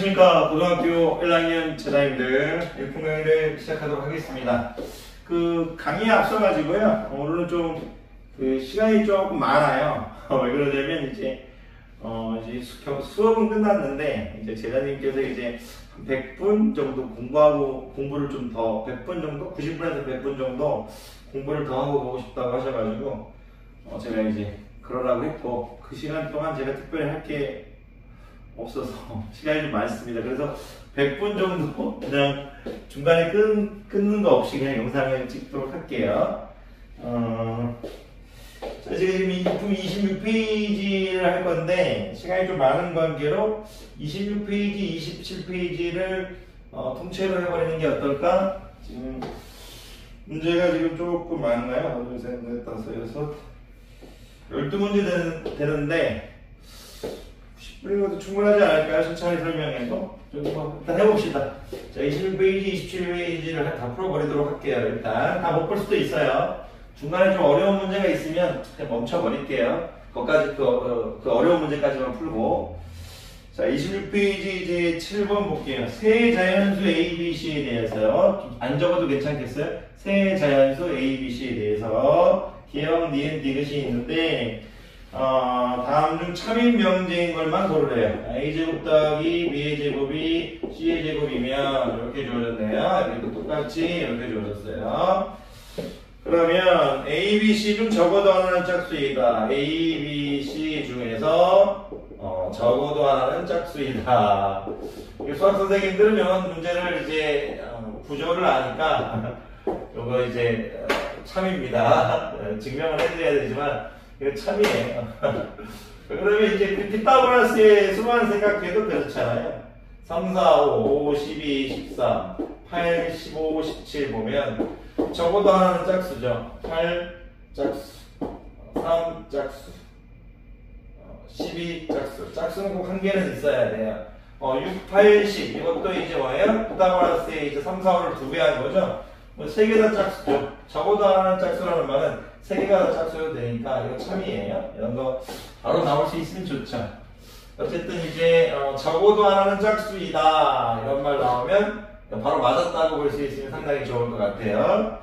안녕하십니까. 고등학교 1학년 제자님들 일품강의를 시작하도록 하겠습니다. 강의에 앞서가지고요. 오늘은 좀 시간이 조금 많아요. 왜 그러냐면 이제 수업은 끝났는데 이제 제자님께서 이제 100분 정도 공부를 좀 더 100분 정도 90분에서 100분 정도 공부를 더 하고 보고 싶다고 하셔가지고 제가 이제 그러라고 했고, 그 시간 동안 제가 특별히 할 게 없어서 시간이 좀 많습니다. 그래서 100분 정도 그냥 중간에 끊는 거 없이 그냥 영상을 찍도록 할게요. 제가 지금 일품 26페이지를 할 건데 시간이 좀 많은 관계로 26페이지, 27페이지를 통째로 해버리는 게 어떨까? 지금 문제가 지금 조금 많나요? 하나, 둘, 셋, 넷, 다섯, 여섯 12문제 되는데 10분이라도 충분하지 않을까요? 천천히 설명해도 일단 해봅시다. 자, 26페이지, 27페이지를 다 풀어버리도록 할게요. 일단 다 못 풀 수도 있어요. 중간에 좀 어려운 문제가 있으면 그냥 멈춰버릴게요. 거기까지 그 어려운 문제까지만 풀고. 자, 26페이지 이제 7번 볼게요. 세 자연수 A, B, C에 대해서요. 안 적어도 괜찮겠어요? 세 자연수 A, B, C에 대해서 기억, 니은, 디귿이 있는데 다음 중 참인 명제인 걸만 고르래요. A제곱 더하기 B의 제곱이 C의 제곱이면 이렇게 주어졌네요. 여기도 똑같이 이렇게 주어졌어요. 그러면 A, B, C 중 적어도 하나는 짝수이다. A, B, C 중에서 적어도 하나는 짝수이다. 수학 선생님들은 이런 문제를 이제 구조를 아니까 이거 이제 참입니다. 증명을 해드려야 되지만 이거 참이에요. 그러면 이제 피타고라스의 수만 생각해도 그렇잖아요. 3, 4, 5, 5, 12, 13, 8, 15, 17 보면 적어도 하나는 짝수죠. 8 짝수, 3 짝수, 12 짝수. 짝수는 꼭 한 개는 있어야 돼요. 6, 8, 10 이것도 이제 뭐예요? 피타고라스의 이제 3, 4, 5를 2배 한 거죠. 세 개 다 짝수죠. 적어도 하나는 짝수라는 말은 세 개가 다 짝수여도 되니까 이거 참이에요. 이런 거 바로 나올 수 있으면 좋죠. 어쨌든 이제 적어도 하나는 짝수이다 이런 말 나오면 바로 맞았다고 볼 수 있으면 상당히 좋을 것 같아요.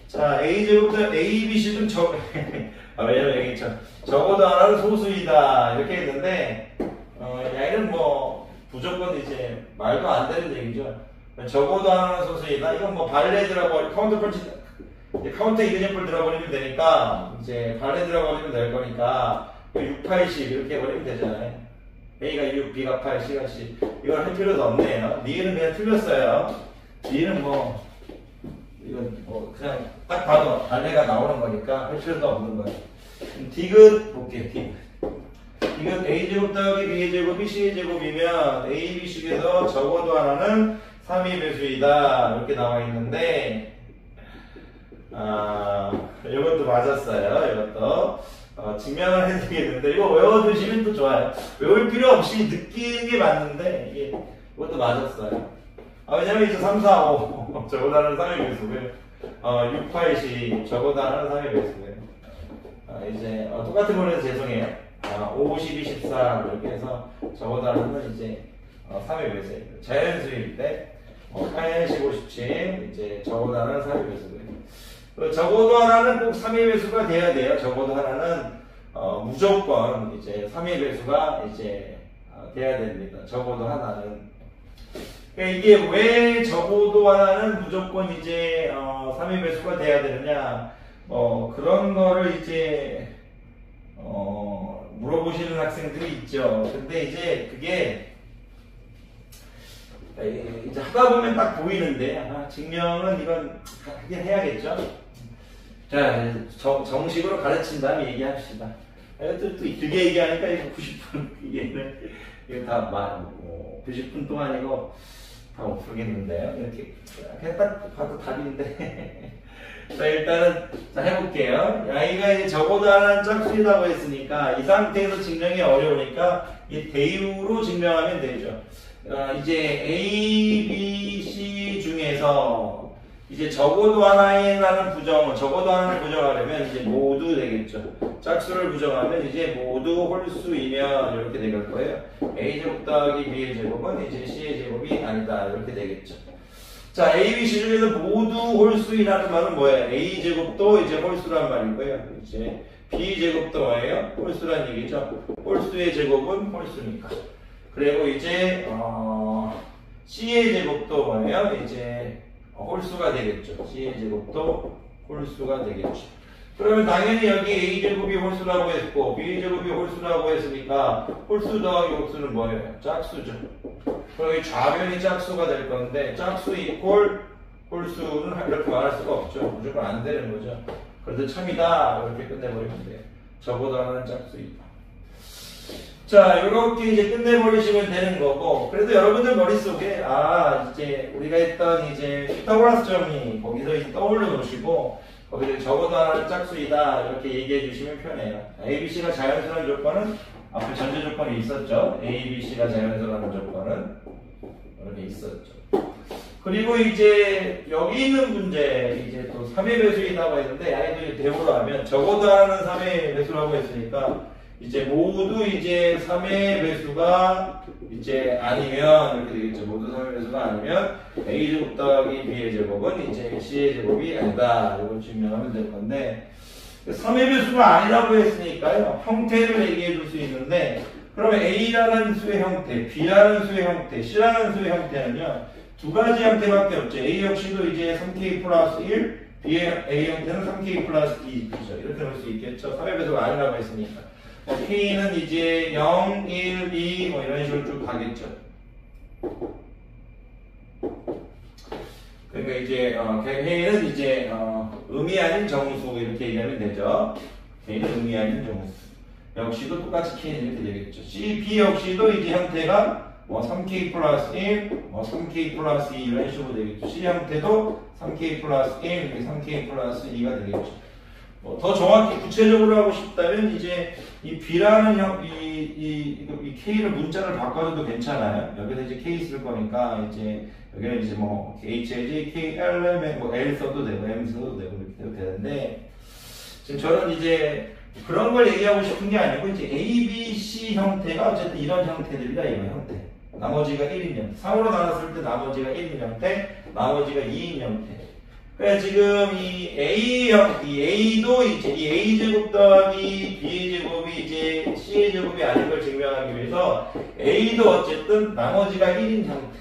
자, A제곱부터 A, B, C 중 왜냐면 여기 있죠. 적어도 하나는 소수이다 이렇게 했는데 얘는 뭐 무조건 이제 말도 안 되는 얘기죠. 적어도 하나는 소수이다. 이건 뭐 발레 들어버리 카운터 이그젠플 들어버리면 되니까 이제 발레 들어버리면 될 거니까 6, 8, 10 이렇게 해버리면 되잖아요. A가 6, B가 8, C가 10 이걸 할 필요도 없네요. 니은 그냥 틀렸어요. 니은 이건 그냥 딱 봐도 발레가 나오는 거니까 할 필요도 없는 거예요. 디귿 볼게요. 디귿 A제곱 더하기 B의 제곱이 C의 제곱이면 A, B, C에서 적어도 하나는 3의 배수이다 이렇게 나와 있는데 이것도 맞았어요. 이것도 증명을 해드리겠는데 이거 외워두시면 또 좋아요. 외울 필요 없이 느끼는 게 맞는데 이것도 맞았어요. 왜냐면 이제 3, 4, 5 적어도 하나는 3의 배수고요. 6, 8, 10 적어도 하나는 3의 배수고요. 이제 똑같은 거라서 죄송해요. 5, 12, 13 이렇게 해서 적어도 하나는 이제 3의 배수예요. 자연수일 때 8, 15, 17 이제 적어도 하나는 3의 배수고요. 적어도 하나는 꼭 3의 배수가 돼야 돼요. 적어도 하나는 무조건 이제 3의 배수가 이제 돼야 됩니다. 적어도 하나는. 그러니까 이게 왜 적어도 하나는 무조건 이제 3의 배수가 돼야 되느냐 그런 거를 이제 물어보시는 학생들이 있죠. 근데 이제 그게 이제 하다 보면 딱 보이는데 증명은 이건 하긴 해야겠죠. 자, 정식으로 가르친 다음에 얘기합시다. 또 길게 얘기하니까 이거 90분 이게 다 90분 동안 이거 다 못 풀겠는데요. 이렇게 그냥 딱 봐도 답인데. 자, 일단은 해볼게요. 이가 이제 적어도 하나는 짝수이라고 했으니까 이 상태에서 증명이 어려우니까 이 대유로 증명하면 되죠. 이제 A, B, C 중에서 이제 적어도 하나라는 부정을, 적어도 하나를 부정하려면 이제 모두 되겠죠. 짝수를 부정하면 이제 모두 홀수이면 이렇게 될 거예요. a제곱 더하기 b의 제곱은 이제 c의 제곱이 아니다. 이렇게 되겠죠. 자, a, b, c 중에서 모두 홀수이라는 말은 뭐예요? a제곱도 이제 홀수란 말이고요. 이제 b제곱도 뭐예요? 홀수란 얘기죠. 홀수의 제곱은 홀수니까. 그리고 이제 c의 제곱도 뭐예요? 이제 홀수가 되겠죠. c의 제곱도 홀수가 되겠죠. 그러면 당연히 여기 a제곱이 홀수라고 했고 b제곱이 홀수라고 했으니까 홀수 더하기 홀수는 뭐예요? 짝수죠. 그럼 이 좌변이 짝수가 될 건데 짝수 이퀄 홀수는 이렇게 말할 수가 없죠. 무조건 안 되는 거죠. 그래도 참이다 이렇게 끝내버리면 돼요. 적어도 하나는 짝수이다. 자, 이렇게 이제 끝내버리시면 되는 거고, 그래도 여러분들 머릿속에, 이제 우리가 했던 이제 피타고라스 정리, 거기서 이제 떠올려 놓으시고, 거기서 적어도 하나는 짝수이다, 이렇게 얘기해 주시면 편해요. ABC가 자연수라는 조건은, 앞에 전제 조건이 있었죠. ABC가 자연수라는 조건은, 이렇게 있었죠. 그리고 이제, 여기 있는 문제, 이제 또 3의 배수이라고 했는데, 아이들이 대우로 하면, 적어도 하나는 3의 배수라고 했으니까, 이제 모두 이제 3의 배수가 이제 아니면 이렇게 되겠죠. 모두 3의 배수가 아니면 a제곱 더하기 b의 제곱은 이제 c의 제곱이 아니다. 이걸 증명하면 될 건데 3의 배수가 아니라고 했으니까요. 형태를 얘기해 줄 수 있는데 그러면 a라는 수의 형태, b라는 수의 형태, c라는 수의 형태는요. 두 가지 형태밖에 없죠. a 역시도 이제 3k 플러스 1, b의 a 형태는 3k 플러스 2죠. 이렇게 볼 수 있겠죠. 3의 배수가 아니라고 했으니까. K는 이제 0, 1, 2 뭐 이런 식으로 쭉 가겠죠. 그러니까 이제 K는 이제 의미 아닌 정수 이렇게 얘기하면 되죠. K는 의미 아닌 정수. 역시도 똑같이 K는 이렇게 되겠죠. C, B 역시도 이제 형태가 뭐 3K 플러스 1, 뭐 3K 플러스 2 이런 식으로 되겠죠. C 형태도 3K 플러스 1, 이렇게 3K 플러스 2가 되겠죠. 더 정확히 구체적으로 하고 싶다면 이제 이 B라는 이 K를 문자를 바꿔줘도 괜찮아요. 여기서 이제 K 쓸 거니까 이제 여기는 이제 뭐 HJ, K, L, 뭐 L 써도 되고 M 써도 되고 이렇게 돼도 되는데 지금 저는 이제 그런 걸 얘기하고 싶은 게 아니고 이제 A, B, C 형태가 어쨌든 이런 형태들이다 이런 형태. 나머지가 1인 형태. 3으로 나눴을 때 나머지가 1인 형태, 나머지가 2인 형태. 그러니까 지금 이 A도 이제 이 A제곱 더하기 B의 제곱이 이제 C의 제곱이 아닌 걸 증명하기 위해서 A도 어쨌든 나머지가 1인 형태,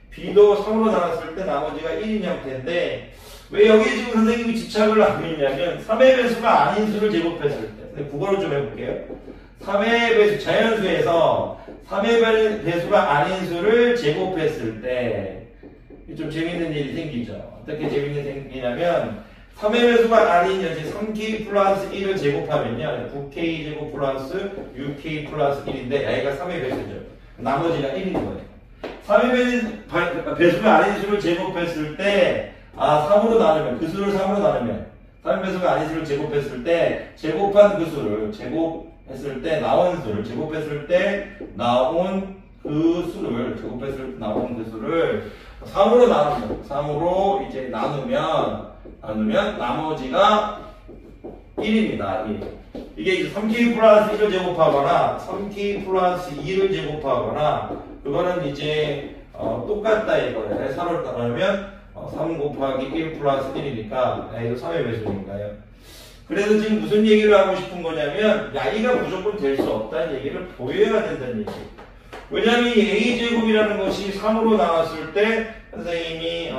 B도 3으로 나눴을 때 나머지가 1인 형태인데 왜 여기 지금 선생님이 집착을 하고 있냐면 3의 배수가 아닌 수를 제곱했을 때 국어를 좀 해볼게요. 3의 배수, 자연수에서 3의 배수가 아닌 수를 제곱했을 때 좀 재밌는 일이 생기죠. 어떻게 재밌는 일이 생기냐면 3의 배수가 아닌 여지 3k 플러스 1을 제곱하면요 9k 제곱 플러스 6k 플러스 1인데 얘가 3의 배수죠. 나머지가 1인 거예요. 3의 배수가 아닌 수를 제곱했을 때 3으로 나누면 그 수를 3으로 나누면 3의 배수가 아닌 수를 제곱했을 때 제곱한 그 수를 제곱했을 때 나온 수를 제곱했을 때 나온 그 수를 제곱했을 때 나온 그 수를 3으로 나누면 3으로 이제 나누면 나머지가 1입니다. 1. 이게 이제 3k 플러스 1을 제곱하거나 3k 플러스 2를 제곱하거나 그거는 이제 똑같다 이거예요. 3으로 나누면 3 곱하기 1 플러스 1이니까 이거 3의 배수니까요. 그래서 지금 무슨 얘기를 하고 싶은 거냐면 이가 무조건 될 수 없다는 얘기를 보여야 된다는 얘기예요. 왜냐하면 이 a제곱이라는 것이 3으로 나왔을 때 선생님이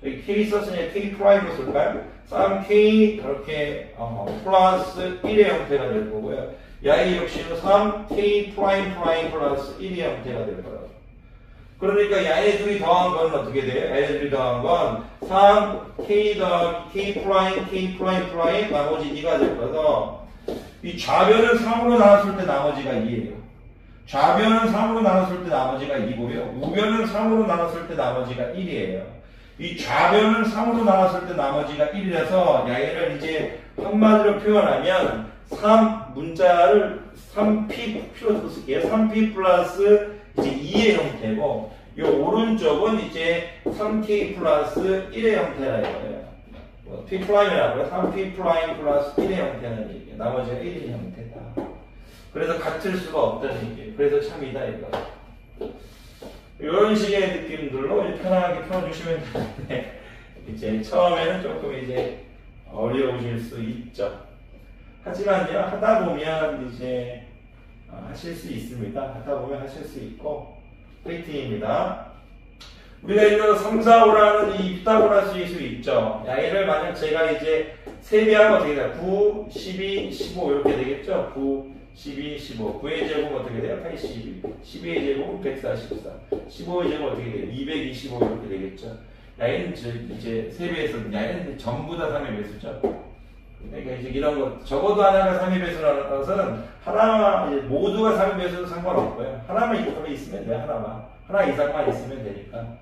저기 k 썼으니까 k 프라임으로 쓸까요? 3k 이렇게 플러스 1의 형태가 될 거고요. 이 역시는 3k 프라임 플러스 1의 형태가 될 거예요. 그러니까 얘네 둘이 더한 건 어떻게 돼요? 얘네 둘이 더한 건 3k 더하기 k 프라임 나머지 2가 될 거서 이 좌변은 3으로 나눴을 때 나머지가 2예요. 좌변은 3으로 나눴을 때 나머지가 2고요. 우변은 3으로 나눴을 때 나머지가 1이에요. 이 좌변은 3으로 나눴을 때 나머지가 1이라서 얘를 이제 한마디로 표현하면 3 문자를 3p 표로 쓸게요. 3p 플러스 이제 2의 형태고 이 오른쪽은 이제 3t 플러스 1의 형태라 이거예요. t 프라임이라고요. 3t 프라임 플러스 1의 형태는 얘기예요. 나머지가 1의 형태다. 그래서 같을 수가 없다는 얘기예요. 그래서 참이다 이거예요. 이런 식의 느낌들로 이제 편하게 펴주시면 되는데 이제 처음에는 조금 이제 어려우실 수 있죠. 하지만요, 하다 보면 이제 하실 수 있습니다. 하다 보면 하실 수 있고 화이팅입니다. 우리가 이거 3, 4, 5라는 이 피타고라스일 수 있죠. 야이를 만약 제가 이제 세배하면 어떻게 돼요? 9, 12, 15 이렇게 되겠죠. 9, 12, 15. 9의 제곱 어떻게 돼요? 82. 12의 제곱 144. 15의 제곱 어떻게 돼요? 225 이렇게 되겠죠. 야이는 이제 세배에서 야이는 전부 다 3의 배수죠. 그러니까 이제 이런 것, 적어도 하나가 3의 배수라는 것은 하나, 이제 모두가 3의 배수도 상관없고요. 하나만 있으면 돼요. 하나 이상만 있으면 되니까.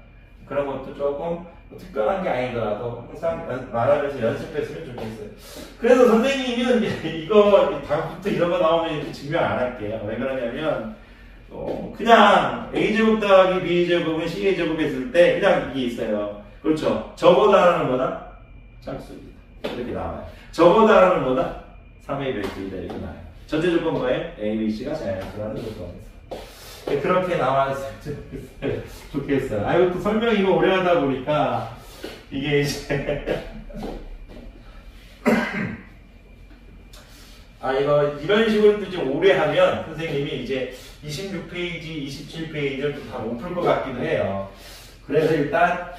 그런 것도 조금 특별한 게 아니더라도 항상 말하면서 연습했으면 좋겠어요. 그래서 선생님은 이거 다음부터 이런 거 나오면 증명 안 할게요. 왜 그러냐면 그냥 A제곱 더하기 B제곱은 C제곱 했을 때 그냥 이게 있어요. 그렇죠. 저보다는 뭐다? 짝수입니다. 이렇게 나와요. 저보다는 뭐다? 3의 배수이다 이렇게 나와요. 전제 조건 뭐예요? A, B, C가 자연수라는 조건에서. 그렇게 나왔으면 좋겠어요. 아이고 또 설명 이거 오래 하다 보니까 이게 이제 이거 이런 식으로 또 좀 오래 하면 선생님이 이제 26페이지, 27페이지를 또 다 못 풀 것 같기도 해요. 그래서 일단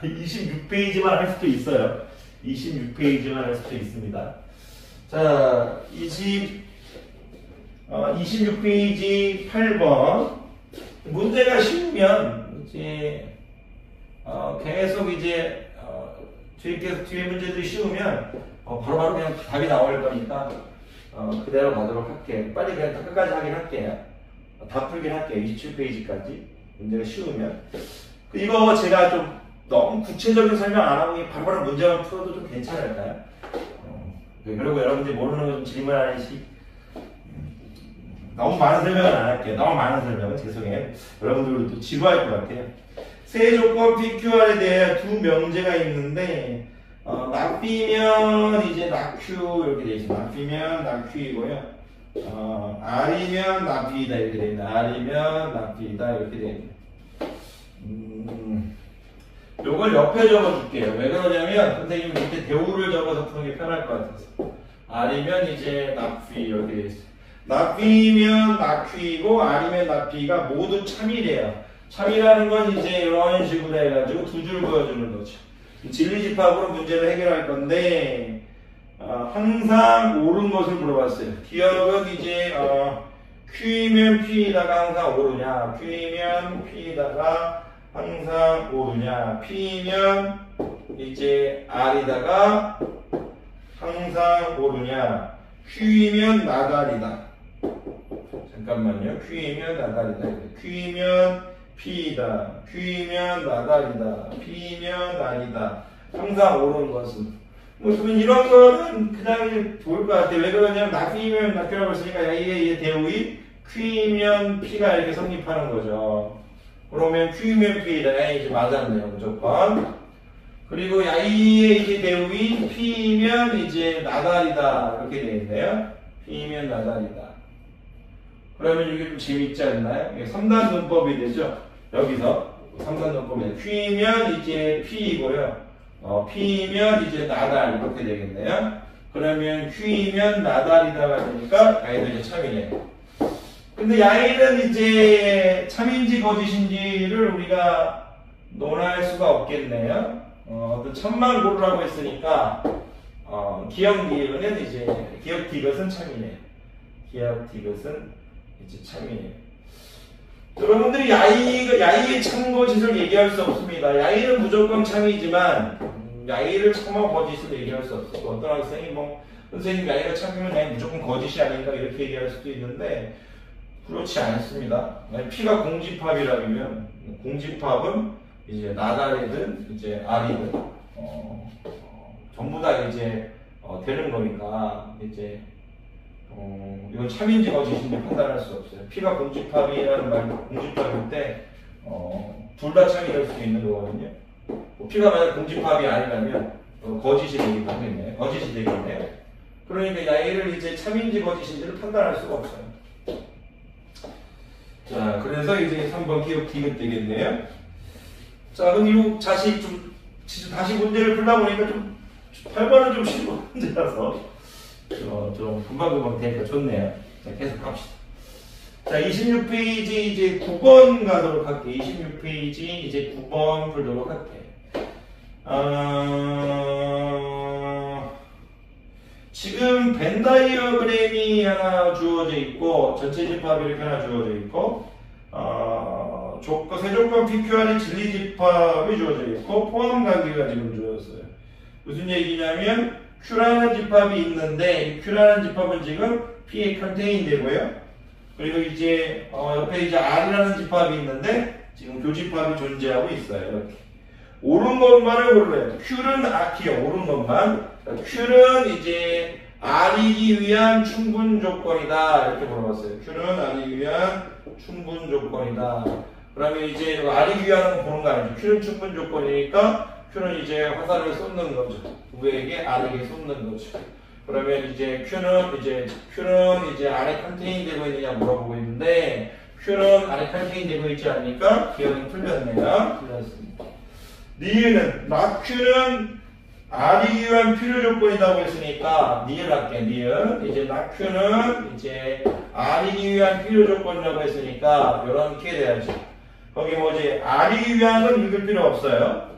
26페이지만 할 수도 있어요. 26페이지만 할 수도 있습니다. 자, 26페이지 8번 문제가 쉬우면 이제 계속 이제 뒤에 문제들이 쉬우면 바로바로 그냥 답이 나올 거니까 그대로 가도록 할게요. 빨리 그냥 끝까지 하긴 할게요. 다 풀긴 할게요. 27페이지까지 문제가 쉬우면 이거 제가 좀 너무 구체적인 설명 안 하고 바로바로 문제만 풀어도 좀 괜찮을까요? 그리고 여러분들이 모르는 거 좀 질문하시 너무 많은 설명은 안 할게요. 너무 많은 설명은 죄송해요. 여러분들도 또 지루할 것 같아요. 세 조건 PQR에 대해 두 명제가 있는데 낙비면 이제 낙Q 이렇게 되어 있습니다. 낙비면 낙Q이고요. R이면 낙비이다 이렇게 되어 있습니다. R이면 낙비이다 이렇게 되어 있습니다. 요걸 옆에 적어줄게요. 왜 그러냐면 선생님 밑에 대우를 적어서 푸는 게 편할 것 같아서. R이면 이제 낙비 이렇게 되어 있어요. 낙비면 낙귀이고 R이면 낙비가 모두 참이래요. 참이라는 건 이제 이런 식으로 해가지고 두 줄 그어주는 거죠. 진리집합으로 문제를 해결할 건데 항상 옳은 것을 물어봤어요. 기억은 이제 Q이면 P에다가 항상 오르냐, Q이면 P에다가 항상 오르냐, P이면 이제 R에다가 항상 오르냐, Q이면 나달이다. 잠깐만요. Q이면 나달이다. Q이면 P이다. Q이면 나달이다. P이면 아니다. 항상 옳은 것은. 그러면 이런 거는 그냥 좋을 것 같아요. 왜 그러냐면 낙이면 낙이라고 했으니까 A의 대우인 Q이면 P가 이렇게 성립하는 거죠. 그러면 Q이면 P이다. 이제 맞았네요. 무조건. 그리고 A의 이제 대우인 P이면 이제 나달이다. 이렇게 되어 있네요. P이면 나달이다. 그러면 이게 좀 재밌지 않나요? 이게 3단 문법이 되죠. 여기서 3단 문법이 Q이면 이제 P이고요. P이면 이제 나달 이렇게 되겠네요. 그러면 Q이면 나달이다가 되니까 야이도 이제 참이네요. 근데 야이는 이제 참인지 거짓인지를 우리가 논할 수가 없겠네요. 어떤 천만 고르라고 했으니까 기억 디귿은 이제 기억 디귿은 참이네요. 기억 디귿은 이제 참이네요. 여러분들이 야이의 참거짓을 얘기할 수 없습니다. 야이는 무조건 참이지만 야이를 참아 거짓을 얘기할 수 없어요. 어떤 학생이 선생님 야이가 참이면 야이 무조건 거짓이 아닌가 이렇게 얘기할 수도 있는데 그렇지 않습니다. P가 공집합이라면 공집합은 이제 나달이든 이제 R이든 전부 다 이제 되는 거니까 이제 이건 참인지 거짓인지 판단할 수 없어요. P가 공집합이라는 말, 공집합일 때 둘 다 참이 될 수도 있는 거거든요. P가 만약 공집합이 아니라면 거짓이 되긴 하겠네요. 거짓이 되겠네요. 그러니까 얘를 이제 참인지 거짓인지를 판단할 수가 없어요. 자, 그래서 이제 3번 기억 디귿 되겠네요. 자, 그럼 이 자식 다시 문제를 풀다 보니까 8번은 좀 쉬운 문제라서 좀 금방금방 되니까 좋네요. 자, 계속 갑시다. 자, 26페이지 이제 9번 가도록 할게요. 26페이지 이제 9번 풀도록 할게요. 지금 벤 다이어그램이 하나 주어져 있고 전체 집합이 이렇게 하나 주어져 있고 세조건 PQR의 진리 집합이 주어져 있고 포함 관계가 지금 주어졌어요. 무슨 얘기냐면 Q라는 집합이 있는데 이 Q라는 집합은 지금 P에 컨테인 되고요. 그리고 이제 옆에 이제 R이라는 집합이 있는데 지금 교집합이 존재하고 있어요. 이렇게 옳은 것만을 고르래요. Q는 R이요. 옳은 것만. Q는 이제 R이기 위한 충분 조건이다. 이렇게 물어봤어요. Q는 R이기 위한 충분 조건이다. 그러면 이제 R이기 위한 건 보는 거 아니죠. Q는 충분 조건이니까 Q는 이제 화살을 쏟는 거죠. 누구에게? R에게 쏟는 거죠. 그러면 이제 Q는 이제 안에 컨테인 되고 있느냐 물어보고 있는데 Q는 안에 컨테인 되고 있지 않으니까 기억이 틀렸네요. 틀렸습니다. 니은은 낙Q는 R이기 위한 필요 조건이라고 했으니까 니을 할게. 니은 이제 낙Q는 이제 R이기 위한 필요 조건이라고 했으니까 이렇게 돼야지. 거기 뭐지? R이기 위한 건 읽을 필요 없어요.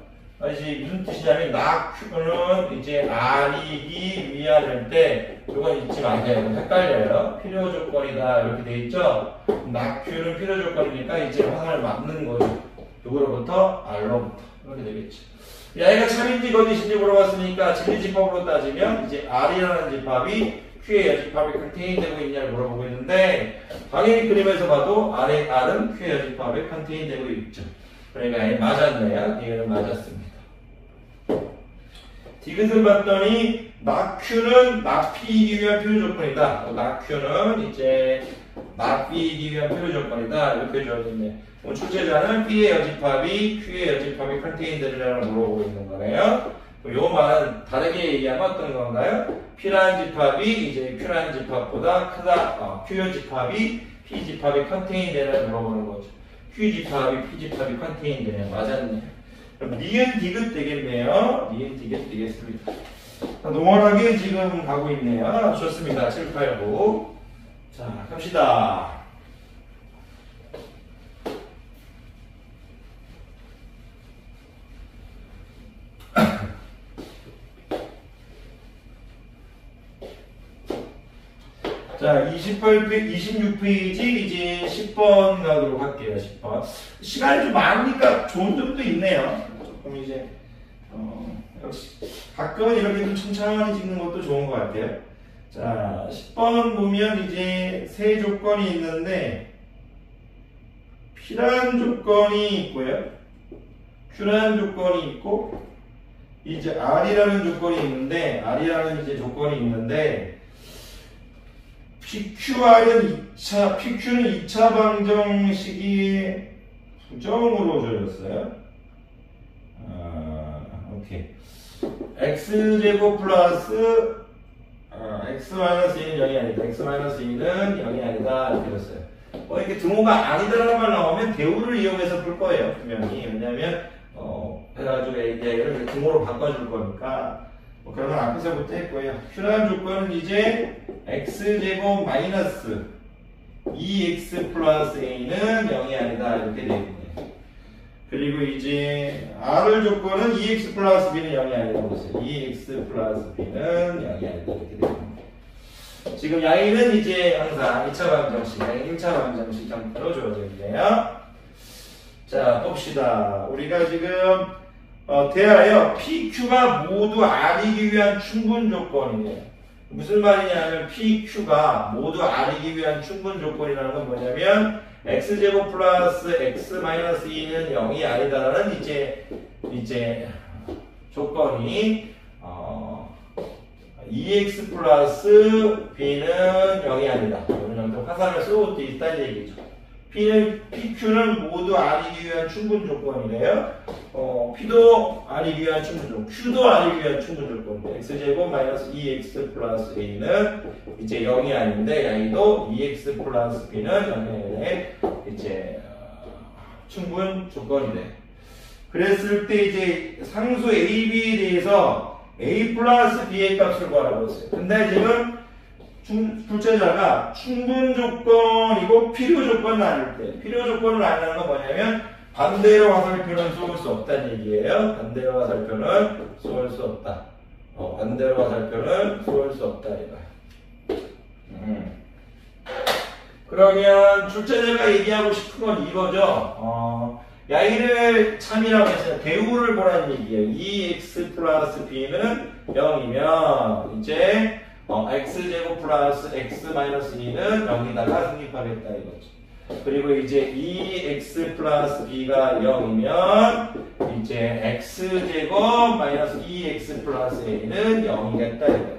이제 무슨 뜻이냐면 낙Q는 이제 R이기 위한일 때 이건 잊지 마세요. 헷갈려요. 필요 조건이다 이렇게 돼 있죠. 낙Q는 필요 조건이니까 이제 화살을 맞는 거죠. 누구로부터? R로부터 이렇게 되겠죠. 얘가 참인지 거짓인지 물어봤으니까 진리 집합으로 따지면 이제 R이라는 집합이 Q의 여집합이 컨테인 되고 있냐를 물어보고 있는데 당연히 그림에서 봐도 R은 Q의 여집합에 컨테인 되고 있죠. 그러니까 맞았네요. 이거는 맞았습니다. 디귿을 봤더니 낙Q는 낙P이기 위한 필요 조건이다. 낙Q는 이제 낙P이기 위한 필요 조건이다. 이렇게 주어졌네. 출제자는 P의 여집합이 Q의 여집합이 컨테인 되느냐고 물어보고 있는 거네요. 요 말은 다르게 얘기하면 어떤 건가요? P라는 집합이 이제 Q라는 집합보다 크다. Q 여집합이 P 집합이 컨테인 되느냐고 물어보는 거죠. Q 집합이 P 집합이 컨테인 되느냐. 맞았네요. 그럼 니은 디귿 되겠네요. 니은 디귿 되겠습니다. 노멀하게 지금 가고 있네요. 좋습니다. 7, 8, 9. 자, 갑시다. 자, 26페이지 이제 10번 가도록 할게요. 10번. 시간이 좀 많으니까 좋은 점도 있네요. 조금 이제 역시 가끔은 이렇게 좀 천천히 찍는 것도 좋은 것 같아요. 자, 10번 보면 이제 세 조건이 있는데 P라는 조건이 있고요. Q라는 조건이 있고 이제 R이라는 조건이 있는데 R이라는 이제 조건이 있는데 PQ는 2차 방정식이 부정으로 줘졌어요. 오케이. x제곱 플러스 x-2는 0이 아니다. x-2는 0이 아니다. 이렇게 됐어요. 이렇게 등호가 아니다라는 말 나오면 대우를 이용해서 풀 거예요. 분명히. 왜냐면 해가지고 이제 등호로 바꿔줄 거니까. 그런 건 앞에서부터 했고요. Q라는 조건은 이제 x제곱 마이너스 2x 플러스 a는 0이 아니다. 이렇게 되겠네요. 그리고 이제 R을 조건은 2x 플러스 b는 0이 아니라고 했어요. 2x 플러스 b는 0이 아니다. 이렇게 됩니다. 지금 양의는 이제 항상 2차 방정식, 양의 1차 방정식 형태로 주어져 있네요. 자, 봅시다. 우리가 지금 대하여 PQ가 모두 R이기 위한 충분 조건이에요. 무슨 말이냐면 PQ가 모두 R이기 위한 충분 조건이라는 건 뭐냐면 x제곱 플러스 x-2는 0이 아니다라는 이제 조건이 2x 플러스 b는 0이 아니다. 이런 정도 화살을 쏘고 있다는 얘기죠. PQ는 모두 R이기 위한 충분 조건이래요. P도 R이기 위한 충분 조건, Q도 R이기 위한 충분 조건인데 X제곱 마이너스 2X 플러스 A는 이제 0이 아닌데 A도 2X 플러스 B는 0의 이제 충분 조건이래. 그랬을 때 이제 상수 A, B에 대해서 A 플러스 B의 값을 구하라고 했어요. 근데 지금 출제자가 충분 조건이고 필요 조건을 나눌 때, 필요 조건을 나누는 건 뭐냐면 반대로 화살표는 쏘을 수 없다는 얘기예요. 반대로 화살표는 쏘을 수 없다. 반대로 화살표는 쏘을 수 없다 이거야. 그러면 출제자가 얘기하고 싶은 건 이거죠. 야이를 참이라고 했어요. 대우를 보라는 얘기예요. 2x 플러스 b는 0이면 이제 x제곱 플러스 x 마이너스 2는 0에다가 승립하겠다 이거죠. 그리고 이제 2x 플러스 b가 0이면 이제 x제곱 마이너스 2x 플러스 a는 0이겠다 이거예요.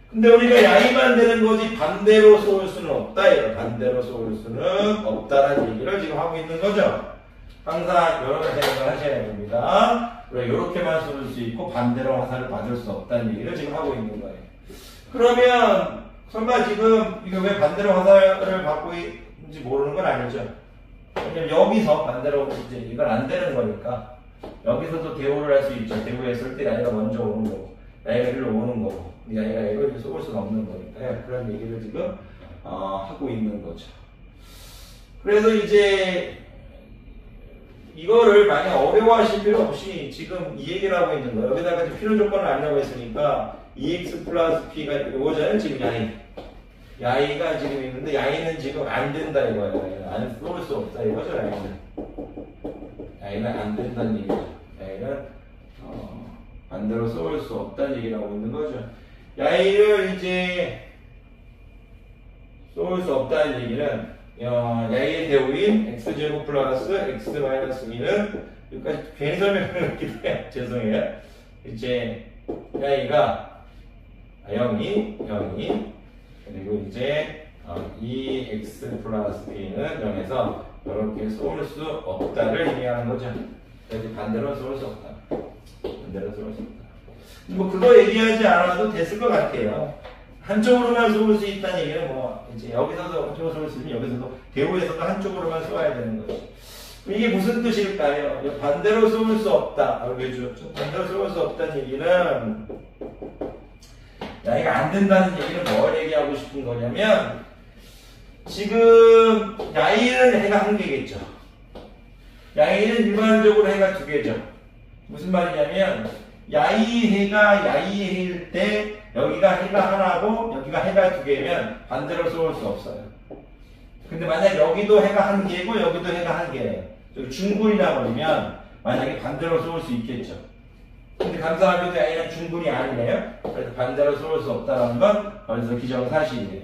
근데 우리가 야이만 되는 거지 반대로 쏘을 수는 없다 이거. 반대로 쏘을 수는 없다라는 얘기를 지금 하고 있는 거죠. 항상 여러 가지 생각을 하셔야 됩니다. 우리가 이렇게만 쏘을 수 있고 반대로 화살을 받을 수 없다는 얘기를 지금 하고 있는 거예요. 그러면 설마 지금 이거 왜 반대로 화살을 받고 있는지 모르는 건 아니죠. 왜냐면 여기서 반대로 이제 이건 안 되는 거니까 여기서도 대우를 할 수 있죠. 대우했을 때 야이가 먼저 오는 거고 야이가 일로 오는 거고 야이가 이걸 쏘을 수는 없는 거니까요. 그런 얘기를 지금 하고 있는 거죠. 그래서 이제 이거를 만약 어려워하실 필요 없이 지금 이 얘기를 하고 있는 거예요. 여기다가 필요 조건을 안려고 했으니까 2x 플러스 p가 이거잖아요. 지금 야이가 지금 있는데 야이는 지금 안 된다 이거예요. 안 쏘을 수 없다 이거죠. 야이는 안 된다는 얘기죠. 야이는 반대로 쏘을 수 없다는 얘기를 하고 있는 거죠. 야이를 이제 쏘을 수 없다는 얘기는 야이의 대우인 x제곱 플러스 x 마이너스 2는 여기까지 괜히 설명을 했기 때문에 죄송해요. 이제 야이가 0이 그리고 이제 2x 플러스 b는 0에서 이렇게 쏘을 수 없다를 의미하는 거죠. 그래서 반대로 쏘을 수 없다. 반대로 쏘을 수 없다. 뭐 그거 얘기하지 않아도 됐을 것 같아요. 한쪽으로만 쏘을 수 있다는 얘기는 뭐 이제 여기서도 한쪽으로 쏘을 수 있으면 여기서도 대우에서도 한쪽으로만 쏘아야 되는 거죠. 이게 무슨 뜻일까요? 반대로 쏘을 수 없다. 왜 주었죠? 반대로 쏘을 수 없다는 얘기는 야이가 안 된다는 얘기는 뭘 얘기하고 싶은 거냐면 지금 야이는 해가 한 개겠죠. 야이는 일반적으로 해가 두 개죠. 무슨 말이냐면 야이해가 야이해일 때 여기가 해가 하나고 여기가 해가 두 개면 반대로 쏘을 수 없어요. 근데 만약 여기도 해가 한 개고 여기도 해가 한 개예요. 중군이라 버리면 만약에 반대로 쏘을 수 있겠죠. 근데 감사하게도 야이는 중군이 아니네요. 그래서 반대로 쏘을 수 없다는 건 어디서 기정사실이에요.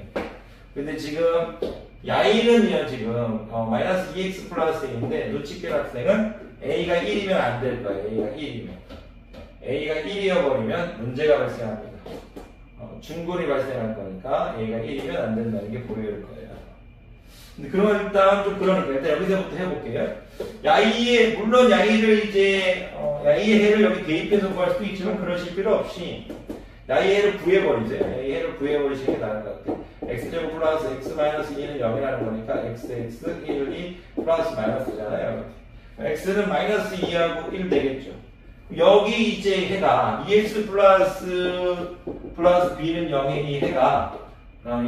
근데 지금 야이는요 지금 마이너스 2x 플러스 a인데 놓치길 학생은 a가 1이면 안 될 거예요. a가 1이어버리면 문제가 발생합니다. 중군이 발생할 거니까 a가 1이면 안 된다는 게 보일 거예요. 근데 그럼 일단 좀 그러니까 일단 여기서부터 해볼게요. 야이의 물론 야이를 이제 야이의 해를 여기 대입해서 구할 수도 있지만 그러실 필요 없이 야이의 해를 구해버리세요. 야이의 해를 구해버리시는 게 나을 것 같아요. x제곱 플러스 x 마이너스 2는 0이라는 거니까 x 1, 2 플러스 마이너스잖아요. x는 마이너스 2하고 1 되겠죠. 여기 이제 해가 2x 플러스 b는 0의 이 해가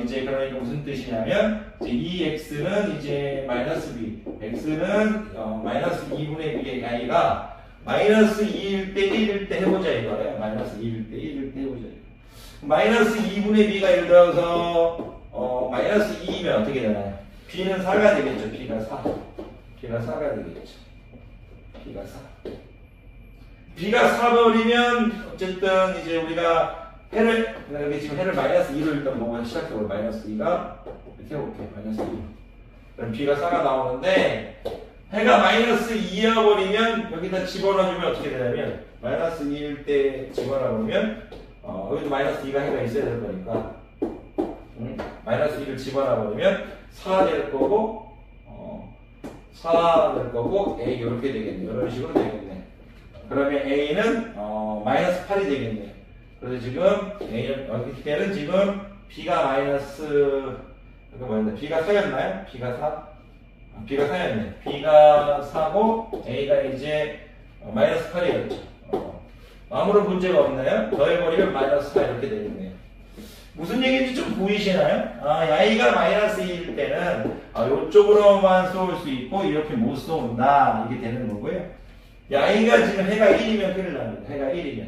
이제 그러니까 무슨 뜻이냐면 이제 2x는 이제 마이너스 b, x는 마이너스 2분의 b의 i가 마이너스 2일 때 1일 때 해보자 이거예요. 마이너스 2일 때 1일 때 해보자 이거. 마이너스 2분의 b가 예를 들어서 마이너스 2이면 어떻게 되나요? b는 4가 되겠죠. b가 4가 되겠죠. b가 4. b가 4버리면 어쨌든 이제 우리가 해를 여기 지금 해를 마이너스 2로 일단 보고 시작해볼게요. 마이너스 2가 이렇게 해볼게요. 마이너스 2. 그럼 b가 4가 나오는데 해가 마이너스 2여버리면 여기다 집어넣어주면 어떻게 되냐면 마이너스 2일 때 집어넣으면 여기도 마이너스 2가 해가 있어야 될 거니까 마이너스 2를 집어넣어버리면 4가 될 거고 4 될 거고 A 이렇게 되겠네. 이런 식으로 되겠네. 그러면 A는 마이너스 8이 되겠네. 그래서 지금 A는 여기 때는 지금 B가 마이너스 이거 뭐였나? B가 4였나요? B가 4? B가 4였네. B가 4고 A가 이제 마이너스 8이었죠. 아무런 문제가 없나요? 더해버리면 마이너스 4 이렇게 되겠네요. 무슨 얘기인지 좀 보이시나요? Y가 마이너스 1일 때는 이쪽으로만 쏘을 수 있고 이렇게 못 쏘는다 이게 되는 거고요. Y가 지금 해가 1이면 큰일 납니다. 해가 1이면.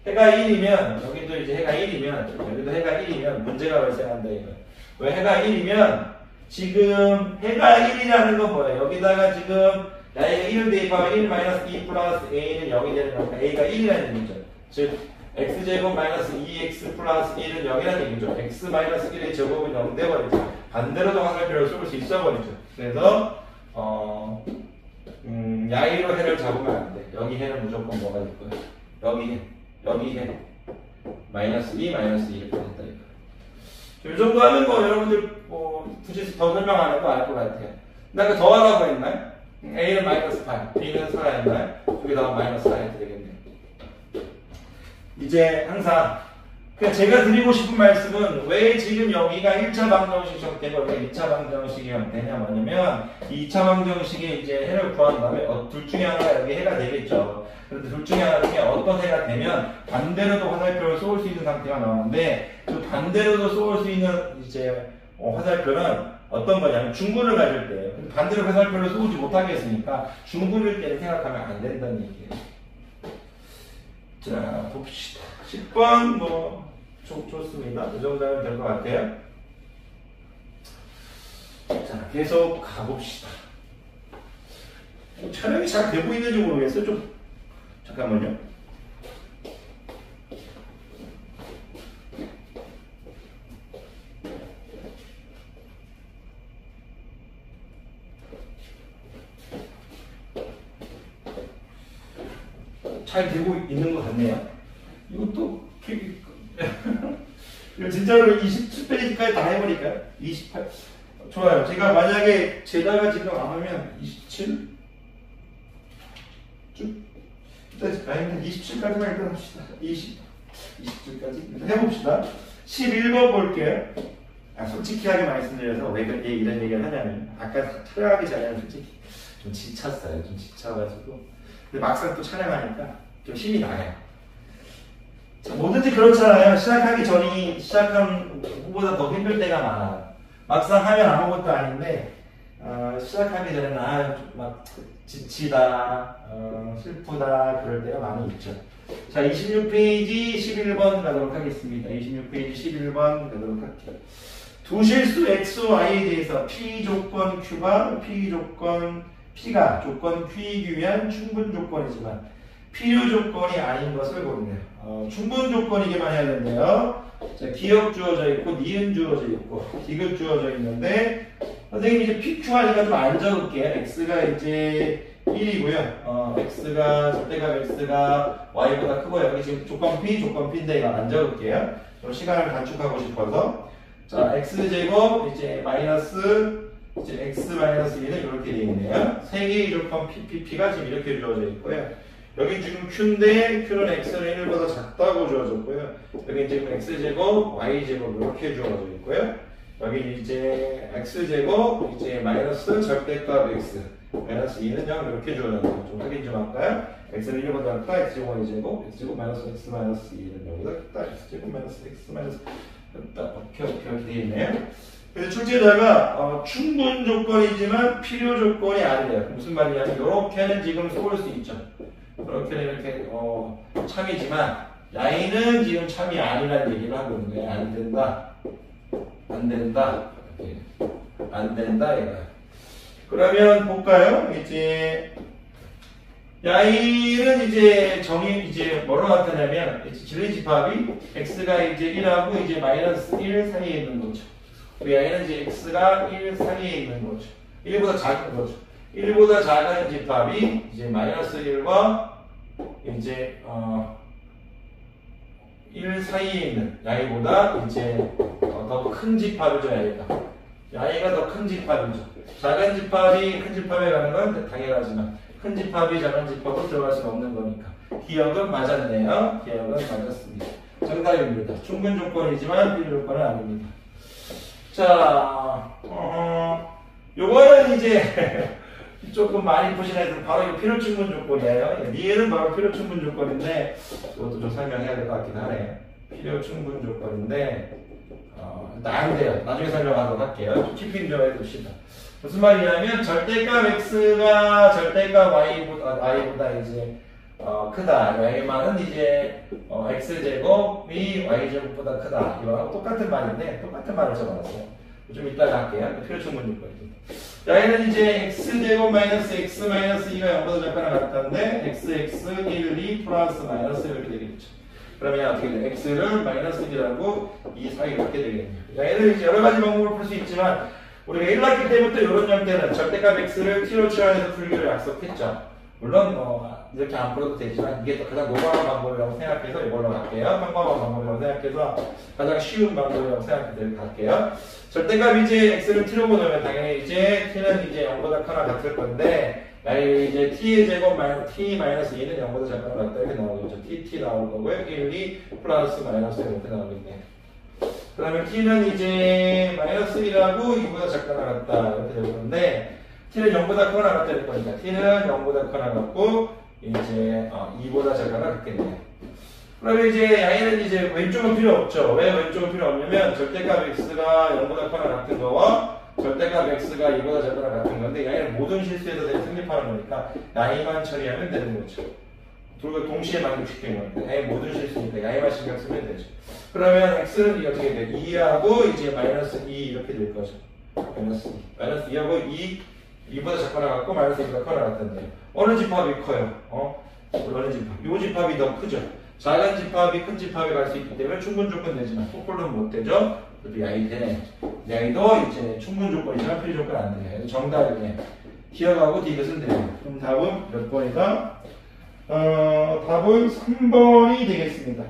해가 1이면 여기도 이제 해가 1이면 여기도 해가 1이면 문제가 발생한다 이거. 왜 해가 1이면 지금 해가 1이라는 건 뭐예요? 여기다가 지금 Y가 1을 대입하면 1 마이너스 2 플러스 A는 0이 되는 거니까 A가 1이라는 얘기죠. 즉 x제곱 마이너스 2x 플러스 1은 0이라는 얘기죠. x 마이너스 1의 제곱은 0 돼버리죠. 반대로도 화살표를 쏠 수 있어 버리죠. 그래서 야이로 해를 잡으면 안 돼. 여기 해는 무조건 뭐가 있고요. 여기 해 마이너스 2 마이너스 2 이렇게 됐다 이거. 이 정도 하면 뭐 여러분들 굳이 더 설명 안 해도 알 것 같아요. 근데 아까 더하라고 했나요? A는 마이너스 8, B는 4 했나요? 여기다가 마이너스 4 해도 되겠네요. 이제 항상 그러니까 제가 드리고 싶은 말씀은 왜 지금 여기가 1차 방정식 형태고 왜 2차 방정식이 형태냐 뭐냐면 2차 방정식에 이제 해를 구한 다음에 둘 중에 하나가 여기 해가 되겠죠. 그런데 둘 중에 하나 중에 어떤 해가 되면 반대로도 화살표를 쏘을 수 있는 상태가 나오는데 그 반대로도 쏘을 수 있는 이제 화살표는 어떤 거냐면 중군을 가질 때예요. 반대로 화살표를 쏘지 못하겠으니까 중군일 때는 생각하면 안 된다는 얘기예요. 자, 봅시다. 10번, 좋습니다. 이 정도면 될 것 같아요. 자, 계속 가봅시다. 촬영이 잘 되고 있는지 모르겠어요. 잠깐만요. 잘 되고 있는 것 같네요. 이것도 이거 진짜로 27페이지까지 다 해버릴까요? 28 좋아요. 제가 만약에 제다가 지금 안 하면 27 쭉 일단 27까지만 일단 합시다. 27까지 일단 해봅시다. 11번 볼게요. 솔직히 하게 말씀드려서 왜 이런 얘기를 하냐면 아까 촬영하기 전에는 솔직히 좀 지쳤어요. 좀 지쳐가지고 근데 막상 또 촬영하니까 좀 힘이 나요. 자, 뭐든지 그렇잖아요. 시작하기 전이 시작한 후보다 더 힘들 때가 많아요. 막상 하면 아무것도 아닌데 시작하기 전에는 막 지치다, 슬프다 그럴 때가 많이 있죠. 자, 26페이지 11번 가도록 하겠습니다. 26페이지 11번 가도록 할게요. 두 실수 x, y에 대해서 p 조건 q가 p가 조건 q이기 위한 충분 조건이지만 필요 조건이 아닌 것을 고르네요. 충분 조건이기만 해야 되는데요. 자, 기억 주어져 있고 니은 주어져 있고 디귿 주어져 있는데 선생님 이제 PQ 하니까 좀 안 적을게요. x가 이제 1이고요. x가 절대값 x가 y보다 크고 여기 지금 조건 P인데 이거 안 적을게요. 좀 시간을 단축하고 싶어서 자 x제곱 이제 마이너스 이제 x 마이너스 1은 이렇게 되어 있네요. 세 개의 조건 PP가 지금 이렇게 주어져 있고요. 여기 지금 q인데 q는 x는 1보다 작다고 주어졌고요. 여기 지금 x제곱 y제곱 이렇게 주어져 있고요. 여기 이제 x제곱 이제 마이너스 절대값 x 마이너스 2는 0 이렇게 주어졌네요. 좀 확인 좀 할까요? x는 1보다 작다 x제곱 y제곱 x제곱 마이너스 x 마이너스 2는 0보다 작다 x제곱 마이너스 x 마이너스 이렇게 되어 있네요. 그래서 출제자가 충분 조건이지만 필요 조건이 아니래요. 무슨 말이냐면 이렇게는 지금 쏠 수 있죠. 그렇게는 이렇게 참이지만 야이는 지금 참이 아니라는 얘기를 하고 있는 거예요. 안 된다. 이렇게. 안 된다 얘가. 그러면 볼까요? 이제 야이는 이제 뭐로 나타나냐면 진리집합이 x가 이제 1하고 이제 마이너스 1 사이에 있는 거죠. 야이는 이제 x가 1 사이에 있는 거죠. 1보다 작은 거죠. 1보다 작은 집합이 이제 마이너스 1과 이제 1 사이에 있는 야이보다 이제 더 큰 집합이죠. 야이가 y가 더 큰 집합이죠. 작은 집합이 큰 집합에 가는 건 당연하지만 큰 집합이 작은 집합으로 들어갈 수는 없는 거니까 기억은 맞았네요. 기억은 맞았습니다. 정답입니다. 충분 조건이지만 필요 조건은 아닙니다. 자, 요거는 이제 조금 많이 보신 애들 바로 이거 필요 충분 조건이에요. 니에는 바로 필요 충분 조건인데 이것도 좀 설명해야 될 것 같긴 하네요. 필요 충분 조건인데 안 돼요. 나중에 설명하도록 할게요. 키핑 좀 해둡시다. 무슨 말이냐면 절대값 x가 절대값 y보다 이제 크다. y만은 이제 x제곱이 y제곱보다 크다. 이거랑 똑같은 말인데 똑같은 말을 적어놨어요. 좀 이따가 할게요. 필요 충분 조건입니다. y는 이제 x제곱 마이너스 x 마이너스 2가 0보다 작거나 같다는데 x 1, 2 플러스 마이너스 이렇게 되겠죠. 그러면 어떻게 돼? x를 마이너스 1하고 2 사이에 갖게 되겠네요. 얘를 이제 여러 가지 방법으로 풀 수 있지만 우리가 1학기 때부터 이런 형태는 절대값 x를 t로 취환해서 풀기로 약속했죠. 물론 이렇게 안 풀어도 되지만 이게 또 가장 노멀한 방법이라고 생각해서 이걸로 갈게요. 평범한 방법이라고 생각해서 가장 쉬운 방법이라고 생각해서 갈게요. 절대값 이제 x를 t로 보내면 당연히 이제 t는 이제 0보다 크거나 같을 건데 이제 t의 제곱 t 마이너스 2는 0보다 작거나 같다 이렇게 나오겠죠. t 나올 거고요. 1, 2 플러스 마이너스 이렇게 나오겠네요. 그러면 t는 이제 마이너스 1하고 2보다 작거나 같다 이렇게 될 건데 t는 0보다 크거나 같다 될 거니까 t는 0보다 크거나 같고 이제 2보다 작거나 같겠네요. 그러면 이제 y는 이제 왼쪽은 필요 없죠. 왜 왼쪽은 필요 없냐면 절대값 x가 0보다 크거나 같은 거와 절대값 x가 2보다 작거나 같은 건데 y는 모든 실수에서 성립하는 거니까 y만 처리하면 되는 거죠. 둘 동시에 만족시키는 건데 y 모든 실수니까 y만 신경 쓰면 되죠. 그러면 x는 이게 어떻게 돼? 2하고 이제 마이너스 2 이렇게 될 거죠. 마이너스 2하고 2보다 작거나 같고 마이너스 2보다 크거나 같은데 어느 집합이 커요? 어느 집합? 요 집합이 더 크죠. 작은 집합이 큰 집합에 갈 수 있기 때문에 충분 조건 되지만 거꾸로는 못 되죠. 그래도 야이 되네. 야이도 이제 충분 조건이지만 필요 조건 안 돼요. 정답이네. 기억하고 디귿은 돼요. 그럼 답은 몇 번이다? 답은 3번이 되겠습니다.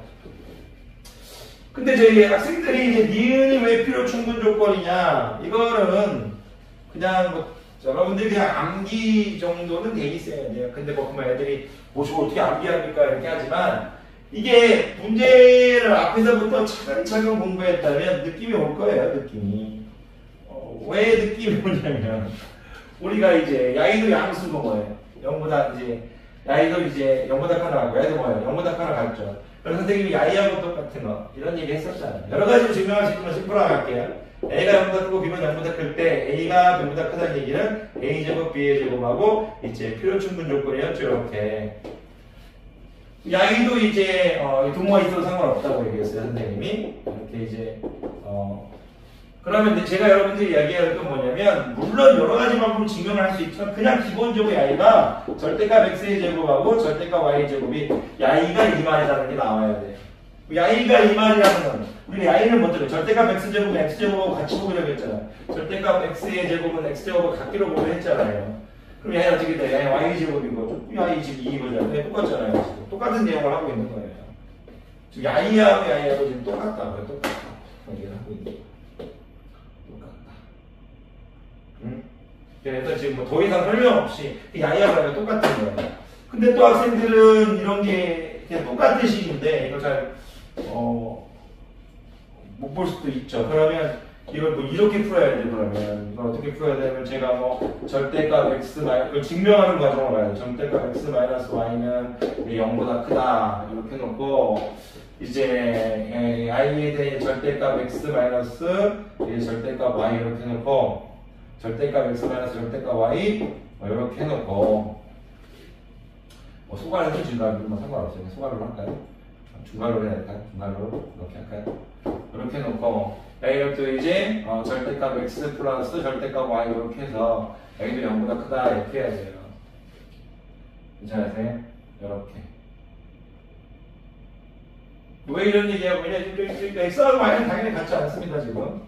근데 저희 학생들이 이제 니은이 왜 필요 충분 조건이냐? 이거는 그냥 뭐 여러분들이 그냥 암기 정도는 돼 있어야 돼요. 근데 뭐 그만 애들이 뭐 저거 어떻게 암기합니까? 이렇게 하지만 이게 문제를 앞에서부터 차근차근 공부했다면 느낌이 올 거예요. 느낌이. 왜 느낌이 오냐면 우리가 이제 야이도 양수고 뭐예요? 0보다 이제 야이도 이제 0보다 크거나 같고 야이도 뭐예요? 0보다 크거나 같죠. 그래서 선생님이 야이하고 똑같은 거 이런 얘기 했었잖아요. 여러 가지로 증명할 수 있지만 심플하게 할게요. A가 0보다 크고 B가 0보다 클 때 A가 B보다 크다는 얘기는 A제곱 B의 제곱하고 이제 필요 충분 조건이었죠. 이렇게. 야이도 이제 동호가 있어도 상관없다고 얘기했어요. 선생님이. 이렇게 이제 그러면 제가 여러분들이 이야기할 건 뭐냐면 물론 여러 가지 방법으로 증명을 할 수 있지만 그냥 기본적으로 야이가 절대값 x의 제곱하고 절대값 y의 제곱이 야이가 2만이라는 게 나와야 돼요. 야이가 2만이라는 건 우리 야이는 먼저 절대값 x제곱은 x제곱하고 같이 보기로 했잖아요. 절대값 x의 제곱은 x제곱하고 같기로 보기로 했잖아요. 그럼 야이 어떻게 돼? 야이 y제곱이고 야이 지금 2거잖아요. 똑같잖아요. 지금. 똑같은 내용을 하고 있는 거예요. 지금 야이하고 야이하고 지금 똑같다고요. 똑같다. 얘기를 하고 있는 거예요. 그래서 지금 뭐 더 이상 설명 없이 야이하고 똑같은 거예요. 근데 또 학생들은 이런 게 그냥 똑같은 식인데 이걸 잘 못 볼 수도 있죠. 그러면 이걸 뭐 이렇게 풀어야 돼. 그러면 이걸 어떻게 풀어야 되냐면 제가 뭐 절대값 x 이걸 증명하는 과정을 봐야 돼. 절대값 x 마이너스 y는 0보다 크다 이렇게 놓고 이제 i에 대해 절대값 x 마이너스 절대값 y 이렇게 놓고 절대값 x 마이너스 절대값 y 이렇게 해놓고 소괄을 해준다면 뭐 상관없어요. 소괄로 할까요? 중괄로 해야 될까요? 중괄로 이렇게 할까요? 이렇게 해놓고 이것도 이제 절대값 x 플러스 절대값 y 이렇게 해서 여기도 0보다 크다 이렇게 해야 돼요. 괜찮으세요? 이렇게. 왜 이런 얘기하고 그냥 x하고 y는 당연히 같지 않습니다. 지금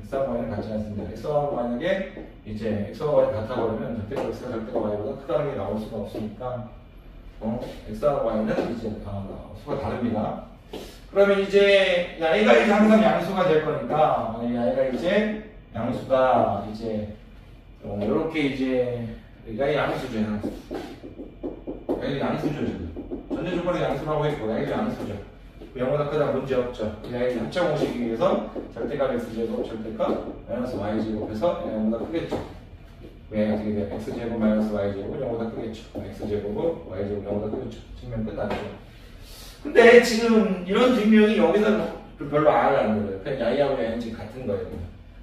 x하고 y는 같지 않습니다. x하고 만약에 이제 x하고 y가 같아 버리면 절대값 x가 절대값 y보다 크다는 게 나올 수가 없으니까 x하고 y는 이제 수가 다릅니다. 그러면 이제 야이가 이제 항상 양수가 될 거니까 야이가 이제 양수가 이제 이렇게 이제 여기가 양수죠, 양수. 여기 양수죠, 지금. 전제 조건에 양수라고 했고, 여기도 양수죠. 0보다 크다 문제 없죠. 여기 합차 공식에 의해서 절대값 x제곱, 절대값 마이너스 y제곱해서 0보다 크겠죠. 왜 어떻게 돼요? x제곱 마이너스 y제곱 0보다 크겠죠. x제곱은 y제곱 0보다 크겠죠. 증명 끝나죠. 근데 지금 이런 증명이 여기서 별로 안 거예요. 그냥 야이하고 야이는 지금 같은 거예요.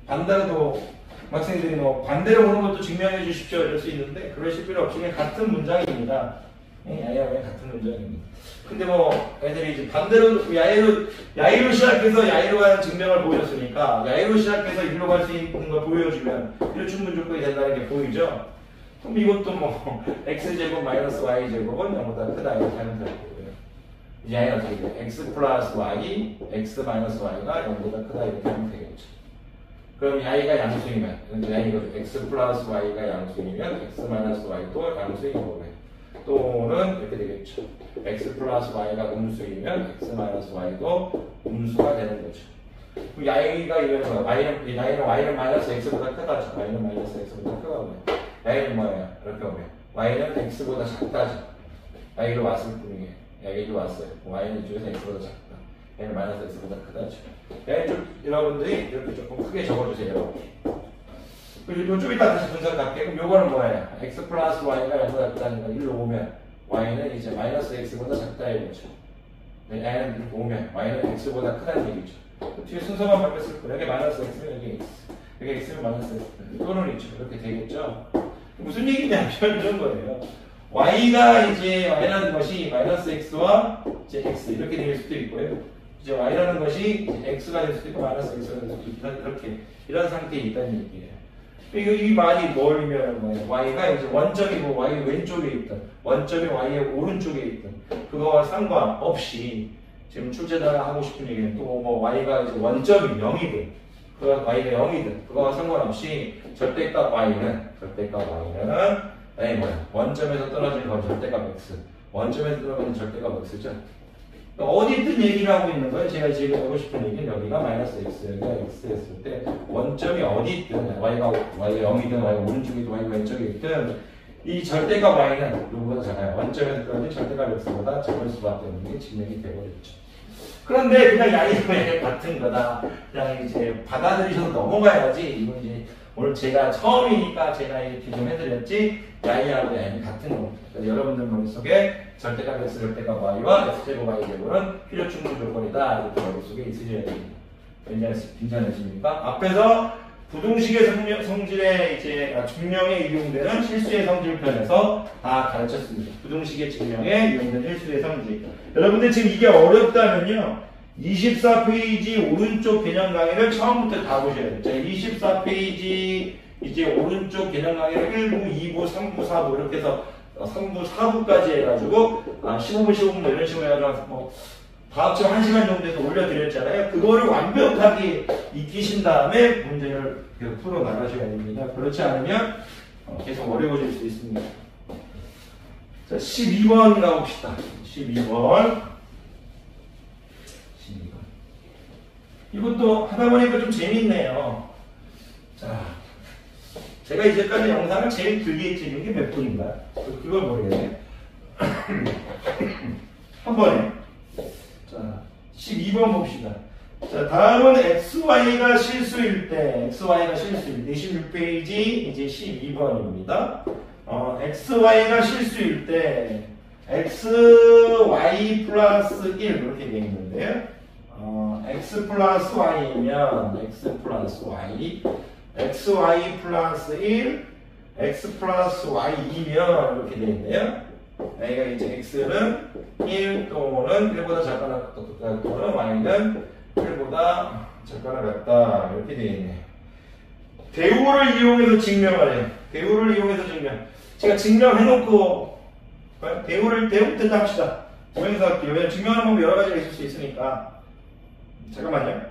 반대로도 학생들이 뭐 반대로 보는 것도 증명해 주십시오 이럴 수 있는데 그러실 필요 없이 그냥 같은 문장입니다. 야이하고 야이 같은 문장입니다. 근데 뭐 애들이 이제 반대로 야이로 시작해서 야이로 가는 증명을 보여줬으니까 야이로 시작해서 일로 갈 수 있는 걸 보여주면 이런 충분 조건이 된다는 게 보이죠? 그럼 이것도 뭐 x제곱 마이너스 y제곱은 0보다 크다 이렇게 하면 될 거고요. 이제 야이는 어떻게 돼요? x 플러스 y, x 마이너스 y가 0보다 크다 이렇게 하면 되겠죠. 그럼 야이가 양수이면 야이가 x 플러스 y가 양수이면 x 마이너스 y도 양수인 거고요. 또는 이렇게 되겠죠. x 플러스 y가 음수이면 x 마이너스 y도 음수가 되는 거죠. 그럼 야이가 이거는 뭐예요? y는 마이너스 x보다 크다죠. y는 마이너스 x보다 크다고요. 야이는 뭐예요? 이렇게 보면 y는 x보다 작다죠. 야이로 왔을 뿐이에요. 야이로 왔어요. y는 이쪽에서 x보다 작다. 얘는 마이너스 x보다 크다죠. 야이 좀 여러분들이 이렇게 조금 크게 적어주세요. 그리고 좀 이따 다시 분석할게요. 그럼 요거는 뭐예요? x 플러스 y가 0보다 크다니까 일로 오면 y는 이제 마이너스 x보다 작다 이거죠. y는 이렇게 오면 y는 x보다 크다는 얘기죠. 그 뒤에 순서만 바뀌었을 뿐 여기 마이너스 x면 여기 x 여기 x면 마이너스 x 또는 있죠. 이렇게 되겠죠. 무슨 얘기냐면 이런 거예요. y가 이제 y라는 것이 마이너스 x와 이제 x 이렇게 될 수도 있고요. 이제 y라는 것이 이제 x가 될 수도 있고 마이너스 x가 될 수도 있고 이렇게 이런 상태에 있다는 얘기예요. 이 말이 뭘 의미하는 거예요? y가 이제 원점이 뭐 y 왼쪽에 있든 원점이 y의 오른쪽에 있든 그거와 상관없이 지금 출제자가 하고 싶은 얘기는 또 뭐 y가 이제 원점이 0이든 그가 y가 0이든 그거와 상관없이 절대값 y는 아니 뭐야 원점에서 떨어진 건 절대값 x 원점에서 떨어진 절대값 x죠. 어디 있든 얘기를 하고 있는 거예요. 제가 지금 하고 싶은 얘기는 여기가 마이너스 x, 여기가 x였을 때 원점이 어디 있든 y가 0이든 y가 오른쪽이든 y가 왼쪽에 있든 이 절대값 y는 이거보다 작아요. 원점에서 떨어진 절대값 x보다 작을 수밖에 없는 게 증명이 되어버렸죠. 그런데 그냥 야이는 같은 거다. 그냥 이제 받아들이셔서 넘어가야지. 이건 이제 오늘 제가 처음이니까 제가 이렇게 좀 해드렸지. 야이하고 야이는 같은 겁니다. 여러분들 머릿속에 절대값 x, 절대값 y와 x제곱 y제곱은 필요 충분 조건이다. 이렇게 머릿속에 있으셔야 됩니다. 괜찮으십니까? 앞에서 부등식의 성질의 이제 증명에 이용되는 실수의 성질편에서 다 가르쳤습니다. 부등식의 증명에 이용되는 실수의 성질. 여러분들 지금 이게 어렵다면요. 24페이지 오른쪽 개념 강의를 처음부터 다 보셔야 돼요. 자, 24페이지 이제 오른쪽 개념 강의를 1부, 2부, 3부, 4부 이렇게 해서 3부, 4부까지 해가지고 15분, 15분 이런 식으로 해가지고 뭐 다 합치면 1시간 정도에서 올려드렸잖아요. 그거를 완벽하게 익히신 다음에 문제를 계속 풀어 나가셔야 됩니다. 그렇지 않으면 계속 어려워질 수 있습니다. 자, 12번 가봅시다. 12번. 이것도 하다 보니까 좀 재밌네요. 자, 제가 이제까지 영상을 제일 길게 찍은 게 몇 분인가? 그걸 모르겠네. 한 번에. 자, 12번 봅시다. 자, 다음은 XY가 실수일 때, 26페이지 이제 12번입니다. XY가 실수일 때, XY 플러스 1 이렇게 되어 있는데요. x 플러스 y이면 x 플러스 y, xy 플러스 1, x 플러스 y이면 이렇게 되어 있네요. 여기가 이제 x는 1 또는 1보다 작거나 같다 또는 y는 1보다 작거나 같다 이렇게 되어 있네요. 대우를 이용해서 증명하래요. 대우를 이용해서 증명. 제가 증명해놓고 대우부터 합시다. 증명해서 할게요. 왜냐면 증명하는 방법이 여러 가지가 있을 수 있으니까. 잠깐만요.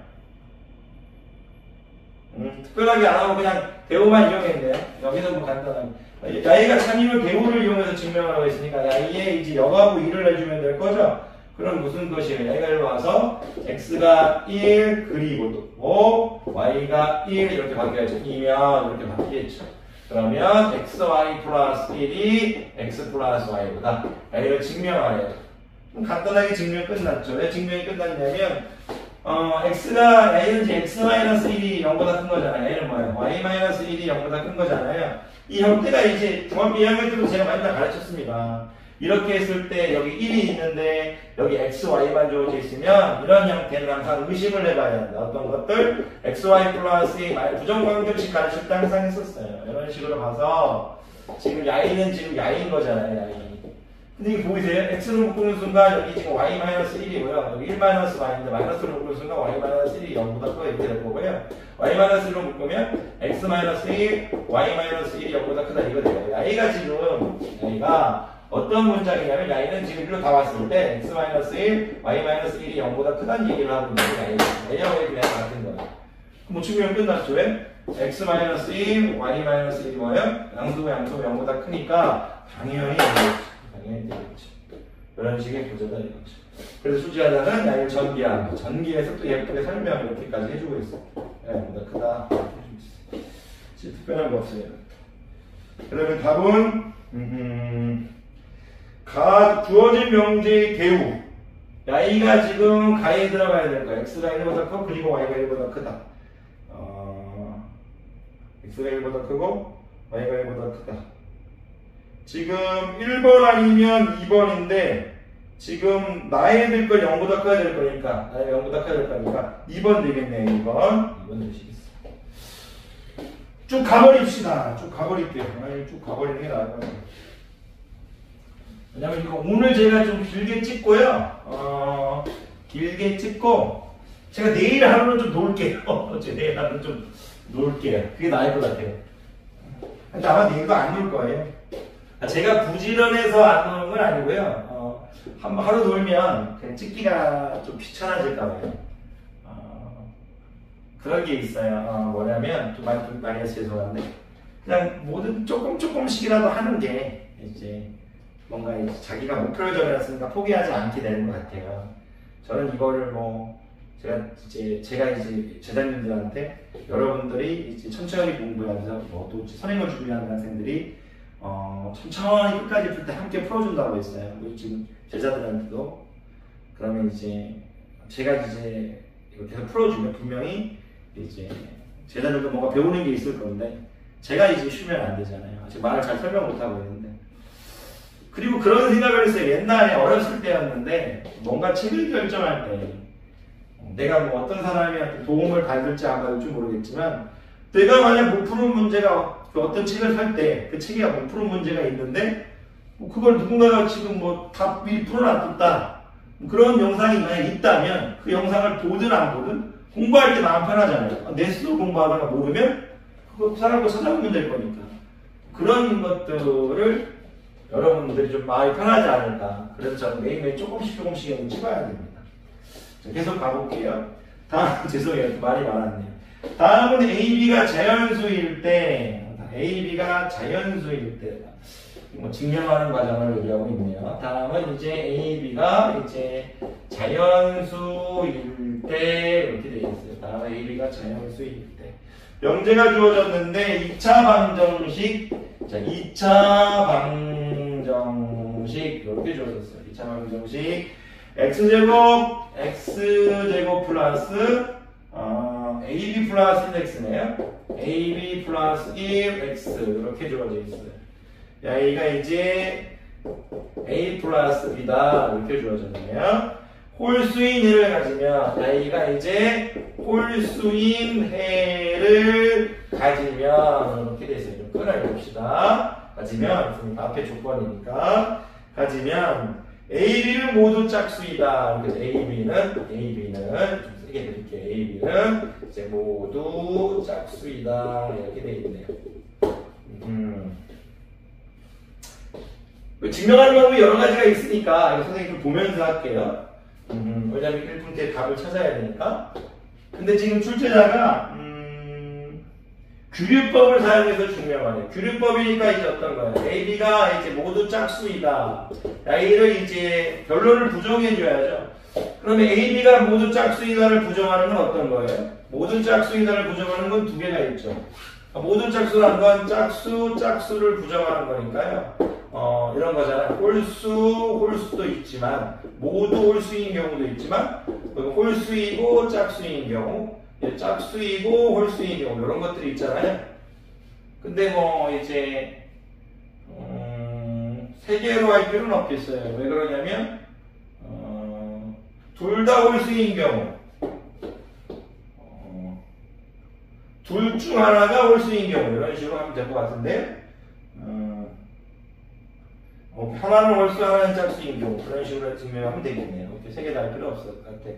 특별하게 안 하고 그냥 대우만 이용했네요. 여기서 뭐 간단하게. 야이가 참임을 대우를 이용해서 증명하라고 했으니까 야이에 이제 여하고 일을 해주면 될 거죠? 그럼 무슨 것이에요? 여기가 일로 와서 x가 1 그리고 또 y가 1 이렇게 바뀌어야죠. 2면 이렇게 바뀌겠죠. 그러면 xy 플러스 1이 x 플러스 y보다 이걸 증명하래요. 간단하게 증명 끝났죠. 왜 증명이 끝났냐면 x가 a는지 x-1이 0보다 큰 거잖아요. a는 뭐예요? y-1이 0보다 큰 거잖아요. 이 형태가 이제 중학교 2학년 때도 제가 많이 다 가르쳤습니다. 이렇게 했을 때 여기 1이 있는데 여기 x, y만 주어져 있으면 이런 형태는 항상 의심을 해봐야 한다. 어떤 것들? x, y 플러스 부정관계식 가르칠 때 항상 했었어요. 이런 식으로 봐서 지금 야이는 지금 야인 거잖아요. 야이. 근데 이거 보이세요? x를 묶는 순간 여기 지금 y-1이고요. 여기 1-y인데 마이너스를 묶는 순간 y-1이 0보다 크고 이렇게 될 거고요. y-1로 묶으면 x-1, y-1이 0보다 크다 이거 돼요. 야이가 지금 야이가 어떤 문장이냐면 야이는 지금 일로 다 왔을 때 x-1, y-1이 0보다 크다는 얘기를 하고 있는 게 야이예요. 왜냐면 그냥 같은 거예요. 뭐 증명 끝났죠? 왜? x-1, y-1이 뭐예요? 양수가 0보다 크니까 당연히 되겠죠. 이런 식의 구조다 이거죠. 그래서 수지하다는 야이를 전기한 거. 전기에서 또 예쁘게 설명 이렇게까지 해주고 있어. 야이보다 크다. 해주고 있어. 진짜 특별한 거 없어요. 그러면 답은 주어진 명제의 대우. 야이가 지금 가에 들어가야 될 거야. x가 1보다 크고 그리고 y가 1보다 크다. x가 1보다 크고 y가 1보다 크다. 지금 1번 아니면 2번인데 지금 나의 될 걸 0보다 커야 될 거니까 나의 0보다 커야 될 거니까 2번 되겠네요. 2번 되시겠어요. 쭉 가버립시다. 쭉 가버릴게요. 쭉 가버리는 게 나을 것 같아요. 왜냐면 이거 오늘 제가 좀 길게 찍고요. 길게 찍고 제가 내일 하루는 좀 놀게요. 내일 하루는 좀 놀게요. 그게 나을 것 같아요. 근데 아마 내일도 안 놀 거예요. 제가 부지런해서 안 노는 건 아니고요. 한번 하루 놀면 그냥 찍기가 좀 귀찮아질까 봐요. 그런 게 있어요. 뭐냐면 좀 많이 해서 죄송한데 그냥 뭐든 조금씩이라도 하는 게 이제 뭔가 이제 자기가 목표를 정해놨으니까 포기하지 않게 되는 것 같아요. 저는 이거를 제가 이제 제자님들한테 여러분들이 이제 천천히 공부하면서 또 선행을 준비하는 학생들이 천천히 끝까지 풀 때 함께 풀어준다고 했어요. 지금 제자들한테도. 그러면 이제 제가 이제 이거 계속 풀어주면 분명히 이제 제자들도 뭔가 배우는 게 있을 건데 제가 이제 쉬면 안 되잖아요. 아직 말을 잘 설명 못 하고 있는데. 그리고 그런 생각을 했어요. 옛날에 어렸을 때였는데 뭔가 책을 결정할 때 내가 어떤 사람한테 도움을 받을지 안 받을지 모르겠지만 내가 만약 못 푸는 문제가 어떤 책을 살 때 그 책에 못 푸는 문제가 있는데 그걸 누군가가 지금 다 미리 풀어놨다 그런 영상이 만약 있다면 그 영상을 보든 안 보든 공부할 때 마음 편하잖아요. 내 스스로 공부하다가 모르면 그거 사람도 찾아보면 될 거니까 그런 것들을 여러분들이 좀 마음이 편하지 않을까. 그래서 저는 매일매일 조금씩 찍어야 됩니다. 자, 계속 가볼게요. 다음 죄송해요. 말이 많았네요. 다음은 AB가 자연수일 때 증명하는 과정을 얘기하고 있네요. 다음은 이제 AB가 이제 자연수일 때 이렇게 되어 있어요. 다음은 AB가 자연수일 때 명제가 주어졌는데 2차 방정식 2차 방정식 이렇게 주어졌어요. 2차 방정식 x제곱 플러스 ab 플러스 1x네요. ab 플러스 1x 이렇게 주어져 있어요. 여기가 이제 a 플러스 b다 이렇게 주어졌네요. 홀수인 해를 가지면 여기가 이제 홀수인 해를 가지면 이렇게 돼 있어요. 좀 끊어봅시다. 가지면 앞에 조건이니까 가지면 AB를 모두 짝수이다. 그래서 AB는 좀 세게 드릴게요. AB는 이제 모두 짝수이다. 이렇게 돼 있네요. 증명하는 방법이 여러 가지가 있으니까 이거 선생님 좀 보면서 할게요. 왜냐면 1분 때 답을 찾아야 되니까. 근데 지금 출제자가 규류법을 사용해서 증명하네. 규류법이니까 이제 어떤 거야? AB가 이제 모두 짝수이다. A를 이제 결론을 부정해줘야죠. 그러면 AB가 모두 짝수이다를 부정하는 건 어떤 거예요? 모든 짝수이다를 부정하는 건 두 개가 있죠. 모든 짝수라는 건 짝수를 부정하는 거니까요. 이런 거잖아요. 홀수도 있지만, 모두 홀수인 경우도 있지만, 홀수이고 짝수인 경우, 짝수이고 홀수인 경우, 이런 것들이 있잖아요. 근데 뭐, 이제, 세 개로 할 필요는 없겠어요. 왜 그러냐면, 둘 다 홀수인 경우, 둘 중 하나가 홀수인 경우, 이런 식으로 하면 될 것 같은데, 하나는 홀수, 하나는 짝수인 경우, 그런 식으로 증명하면 되겠네요. 이렇게 세 개 다 할 필요 없을 것 같아.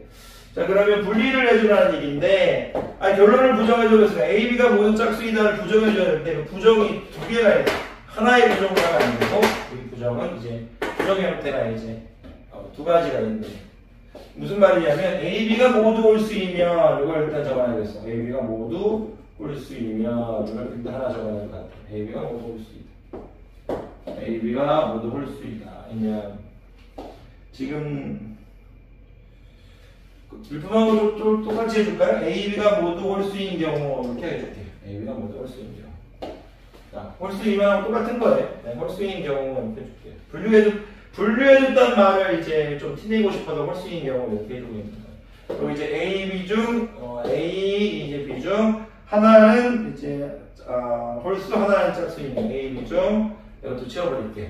자, 그러면 분리를 해주라는 얘기인데, 결론을 부정해주겠습니다. AB가 모든 짝수이다를 부정해줘야 되는데, 그 부정이 두 개가 있어요. 하나의 부정으로 하면 안 되고, 이 부정은 이제, 부정의 형태가 이제, 두 가지가 있는데, 무슨 말이냐면, AB가 모두 홀수이면, 이걸 일단 적어놔야겠어. AB가 모두 홀수이면, 이걸 일단 하나 적어놔야 될 것 같아. AB가 모두 홀수이다. AB가 모두 홀수이다. 아니면, 지금, 일품하고 똑같이 해줄까요? AB가 모두 홀수인 경우, 이렇게 해줄게요. AB가 모두 홀수인 경우. 자, 홀수이면 똑같은 거예요. 네, 홀수인 경우 이렇게 해줄게요. 분류해줬단 말을 이제 좀 티내고 싶어서 홀수인 경우 이렇게 해주고 있는 거예요. 그리고 이제 A, B 중, A, 이제 B 중, 하나는 이제, 홀수, 하나는 짝수인 경우, A, B 중, 이것도 채워버릴게요.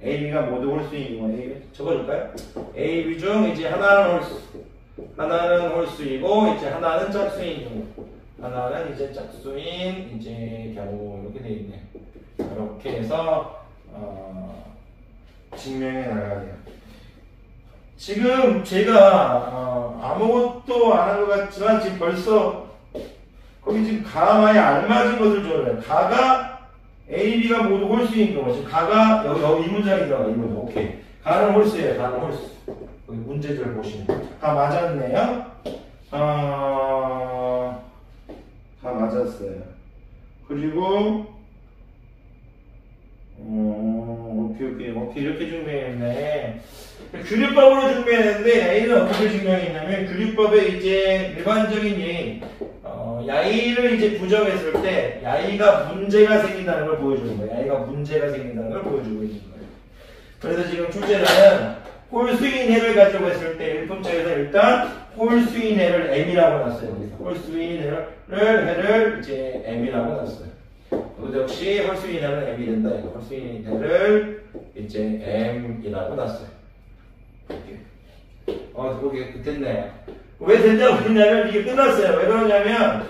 A, B가 모두 홀수인 경우, A, 적어줄까요? A, B 중, 이제 하나는 홀수, 하나는 홀수이고, 이제 하나는 짝수인 경우, 하나는 이제 짝수인, 이제 경우, 이렇게 돼 있네요. 이렇게 해서, 증명해 나가야 돼요. 지금 제가 아무것도 안 한 것 같지만 지금 벌써 거기 지금 가마에 알맞은 것을 줘요. 가가 A, B가 모두 홀수인 경우 지금 가가 여기 이 문장이 들어가 이 문장. 오케이. 가는 홀수예요. 가는 홀수. 여기 문제들 보시면 다 맞았네요. 다 맞았어요. 그리고 오케이 이렇게 증명했네. 규류법으로 증명했는데 A는 어떻게 증명했냐면 규류법에 이제 일반적인 예인 야이를 이제 부정했을 때 야이가 문제가 생긴다는 걸 보여주는 거예요. 야이가 문제가 생긴다는 걸 보여주고 있는 거예요. 그래서 지금 출제자는 홀수인 해를 가지고 했을 때 일품책에서 일단 홀수인 해를 M이라고 놨어요. 여기서 홀수인 해를 이제 M이라고 놨어요. 여기도 역시 홀수인 해는 M이 된다. 홀수인 해를 이제 M이라고 놨어요. 그게 됐네요. 왜 된다고 했냐면 이게 끝났어요. 왜 그러냐면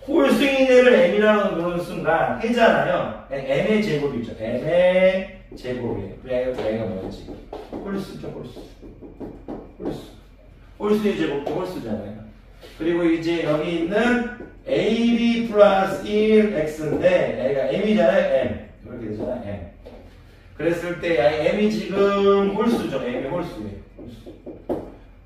홀수인 해를 M이라고 누른 순간 해잖아요. M의 제곱이죠. M의 제곱이에요. 그래야 A가 뭐였지? 홀수죠, 홀수. 홀수의 제곱도 홀수잖아요. 그리고 이제 여기 있는 AB 플러스 1X인데 A가 M이잖아요. M. 이렇게 되잖아요. M. 그랬을 때 M이 지금 홀수죠. M이 홀수예요.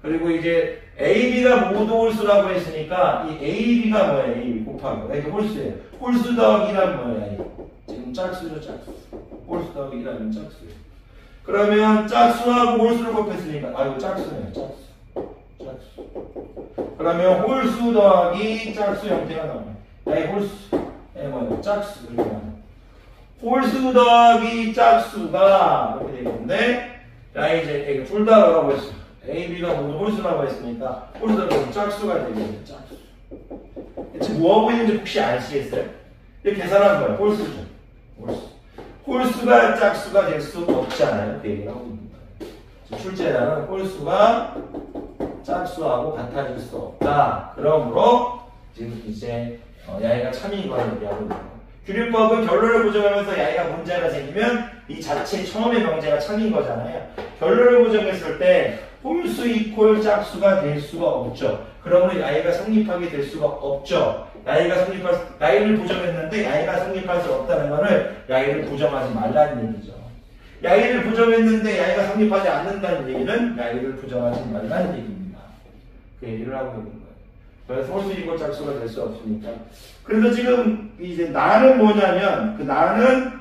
그리고 이제 AB가 모두 홀수라고 했으니까 이 AB가 뭐예요? AB 곱하기. 이게 홀수예요. 홀수 더하기 1하면 뭐예요? 지금 짝수죠, 짝수. 홀수 더하기 1하면 짝수예요. 그러면 짝수하고 홀수를 곱했으니까 이거 짝수네요. 짝수. 그러면 홀수 더하기 짝수 형태가 나와요. 홀수. 뭐예요? 짝수. 이렇게 나와요. 홀수 더하기 짝수가 이렇게 되겠는데 이제 둘 다 뭐라고 했어요? A, B가 모두 홀수라고 했으니까 홀수 더하기 짝수가 되겠네요. 짝수. 지금 뭐하고 있는지 혹시 아시겠어요? 이렇게 계산한 거예요. 홀수죠. 홀수. 홀수가 짝수가 될 수 없잖아요. 그 얘기를 하고 있는 거예요. 출제자는 홀수가 짝수하고 같아질 수 없다. 그러므로 지금 이제 야이가 참인 거를 얘기하고 있는 거예요. 규류법은 결론을 부정하면서 야이가 문제가 생기면 이 자체 처음의 명제가 참인 거잖아요. 결론을 부정했을 때 홀수 이퀄 짝수가 될 수가 없죠. 그러므로 야이가 성립하게 될 수가 없죠. 야이를 부정했는데 야이가 성립할 수 없다는 것을 야이를 부정하지 말라는 얘기죠. 야이를 부정했는데 야이가 성립하지 않는다는 얘기는 야이를 부정하지 말라는 얘기입니다. 그 얘기를 하고 있는 거예요. 그래서 홀수이고 짝수가 될 수 없으니까. 그래서 지금 이제 나는 뭐냐면 그 나는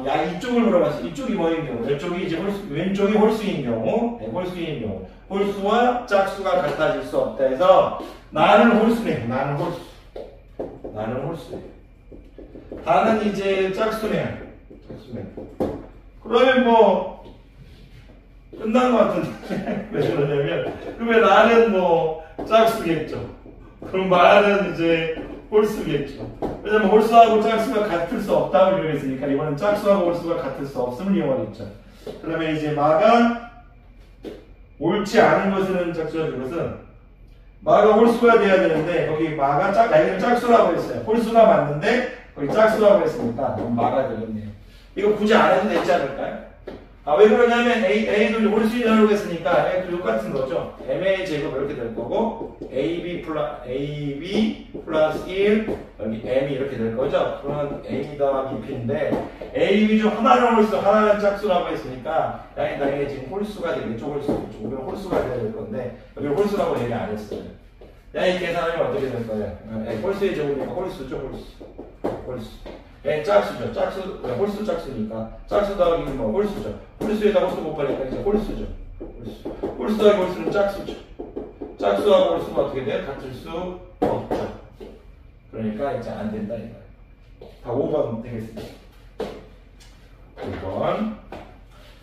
야 이쪽을 물어봤어. 이쪽이 뭐인 경우? 왼쪽이 이제 왼쪽이 홀수인 경우, 네, 홀수인 경우. 홀수와 짝수가 같아질 수 없다 해서 나는 홀수네. 나는 홀수. 나는 홀수예요. 다는 이제 짝수네. 짝수네. 그러면 뭐 끝난 것 같은데 왜 그러냐면 그러면 나는 뭐 짝수겠죠. 그럼 말은 이제 홀수겠죠. 왜냐면 홀수하고 짝수가 같을 수 없다고 이야기했으니까 이번엔 짝수하고 홀수가 같을 수 없음을 이용하겠죠. 그러면 이제 마가 옳지 않은 것은 짝수가 된 것은 마가 홀수가 돼야 되는데 거기 마가 여기는 짝수라고 했어요. 홀수가 맞는데 거기 짝수라고 했으니까 마가 되겠네요. 이거 굳이 안 해도 되지 않을까요? 왜 그러냐면 A도 홀수라고 했으니까 A도 똑같은 거죠. MA 제곱 이렇게 될 거고 AB 플러스 1 여기 M이 이렇게 될 거죠. 그러면 A 더하기 B인데 AB 중 하나는 홀수 하나는 짝수라고 했으니까 당연히 지금 홀수가 되겠죠. 우리는 홀수가 돼야 될 건데 여기 홀수라고 얘기 안 했어요. 이 계산하면 어떻게 될 거예요? 홀수의 제곱이니까 홀수죠. 홀수. 짝수죠. 홀수 짝수니까 짝수 더하기 뭐 홀수죠. 홀수에다 홀수 곱하니까 이제 홀수죠. 홀수 더하기 홀수는 짝수죠. 짝수하고 홀수가 어떻게 돼요? 같을 수 없죠. 그러니까 이제 안 된다 이거예요. 다 5번 되겠습니다. 5번.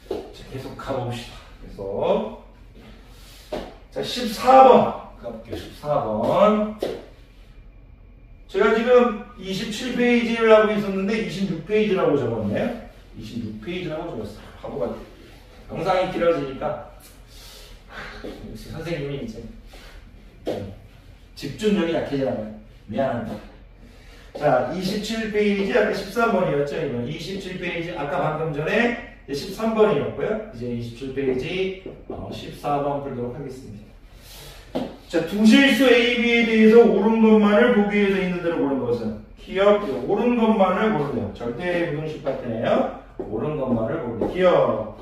자, 계속 가봅시다. 계속. 자, 14번. 가볼게요. 14번. 제가 지금 27페이지를 하고 있었는데 26페이지라고 적었네요. 26페이지라고 적었어요. 바보 같아요. 영상이 길어지니까 역시 선생님이 이제 집중력이 약해지나봐요. 미안합니다. 자, 27페이지 아까 13번이었죠. 이건 27페이지 아까 방금 전에 13번이었고요. 이제 27페이지 14번 풀도록 하겠습니다. 자, 두 실수 A, B에 대해서 옳은 것만을 보기 위해서 있는 대로 고른 것은 기억, 옳은 것만을 고르네요. 절대 부등식 파트네요. 옳은 것만을 고르네요.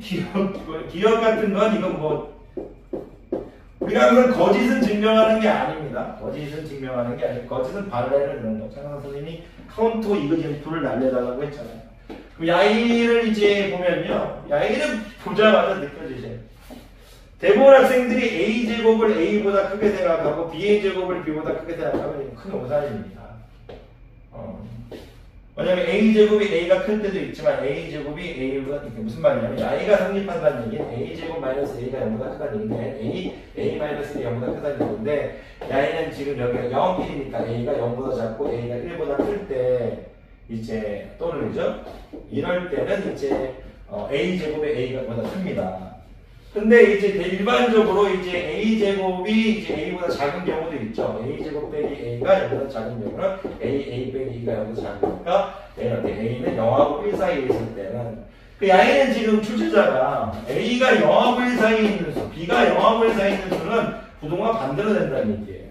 기억 같은 건 이건 뭐 우리가 항상 거짓은 증명하는 게 아닙니다. 거짓은 증명하는 게 아니고 거짓은 발레를 넣는 거. 장강 선생님이 카운터 이그젠플을 날려달라고 했잖아요. 그럼 야이를 이제 보면요. 야이는 보자마자 느껴지죠. 대부분 학생들이 A제곱을 A보다 크게 생각하고 B의 제곱을 B보다 크게 생각하면 큰 오산입니다. 왜냐면 A제곱이 A가 클 때도 있지만 A제곱이 A보다 무슨 말이냐면 I가 성립한다는 얘기는 A제곱 마이너스 A가 0보다 크다는 얘기는 A 마이너스 0보다 크다는 얘기인데 I는 지금 여기가 0, 1이니까 A가 0보다 작고 A가 1보다 클 때 이제 또는이죠. 이럴 때는 이제 A제곱의 A가 보다 큽니다. 근데 이제 일반적으로 이제 A제곱이 이제 A보다 작은 경우도 있죠. A제곱 빼기 A가 0보다 작은 경우는 A 빼기 E가 0보다 작으니까 A는 0하고 1 사이에 있을 때는 그 I는 지금 출제자가 A가 0하고 1 사이에 있는 수, B가 0하고 1 사이에 있는 수는 부동화 반대로 된다는 얘기예요.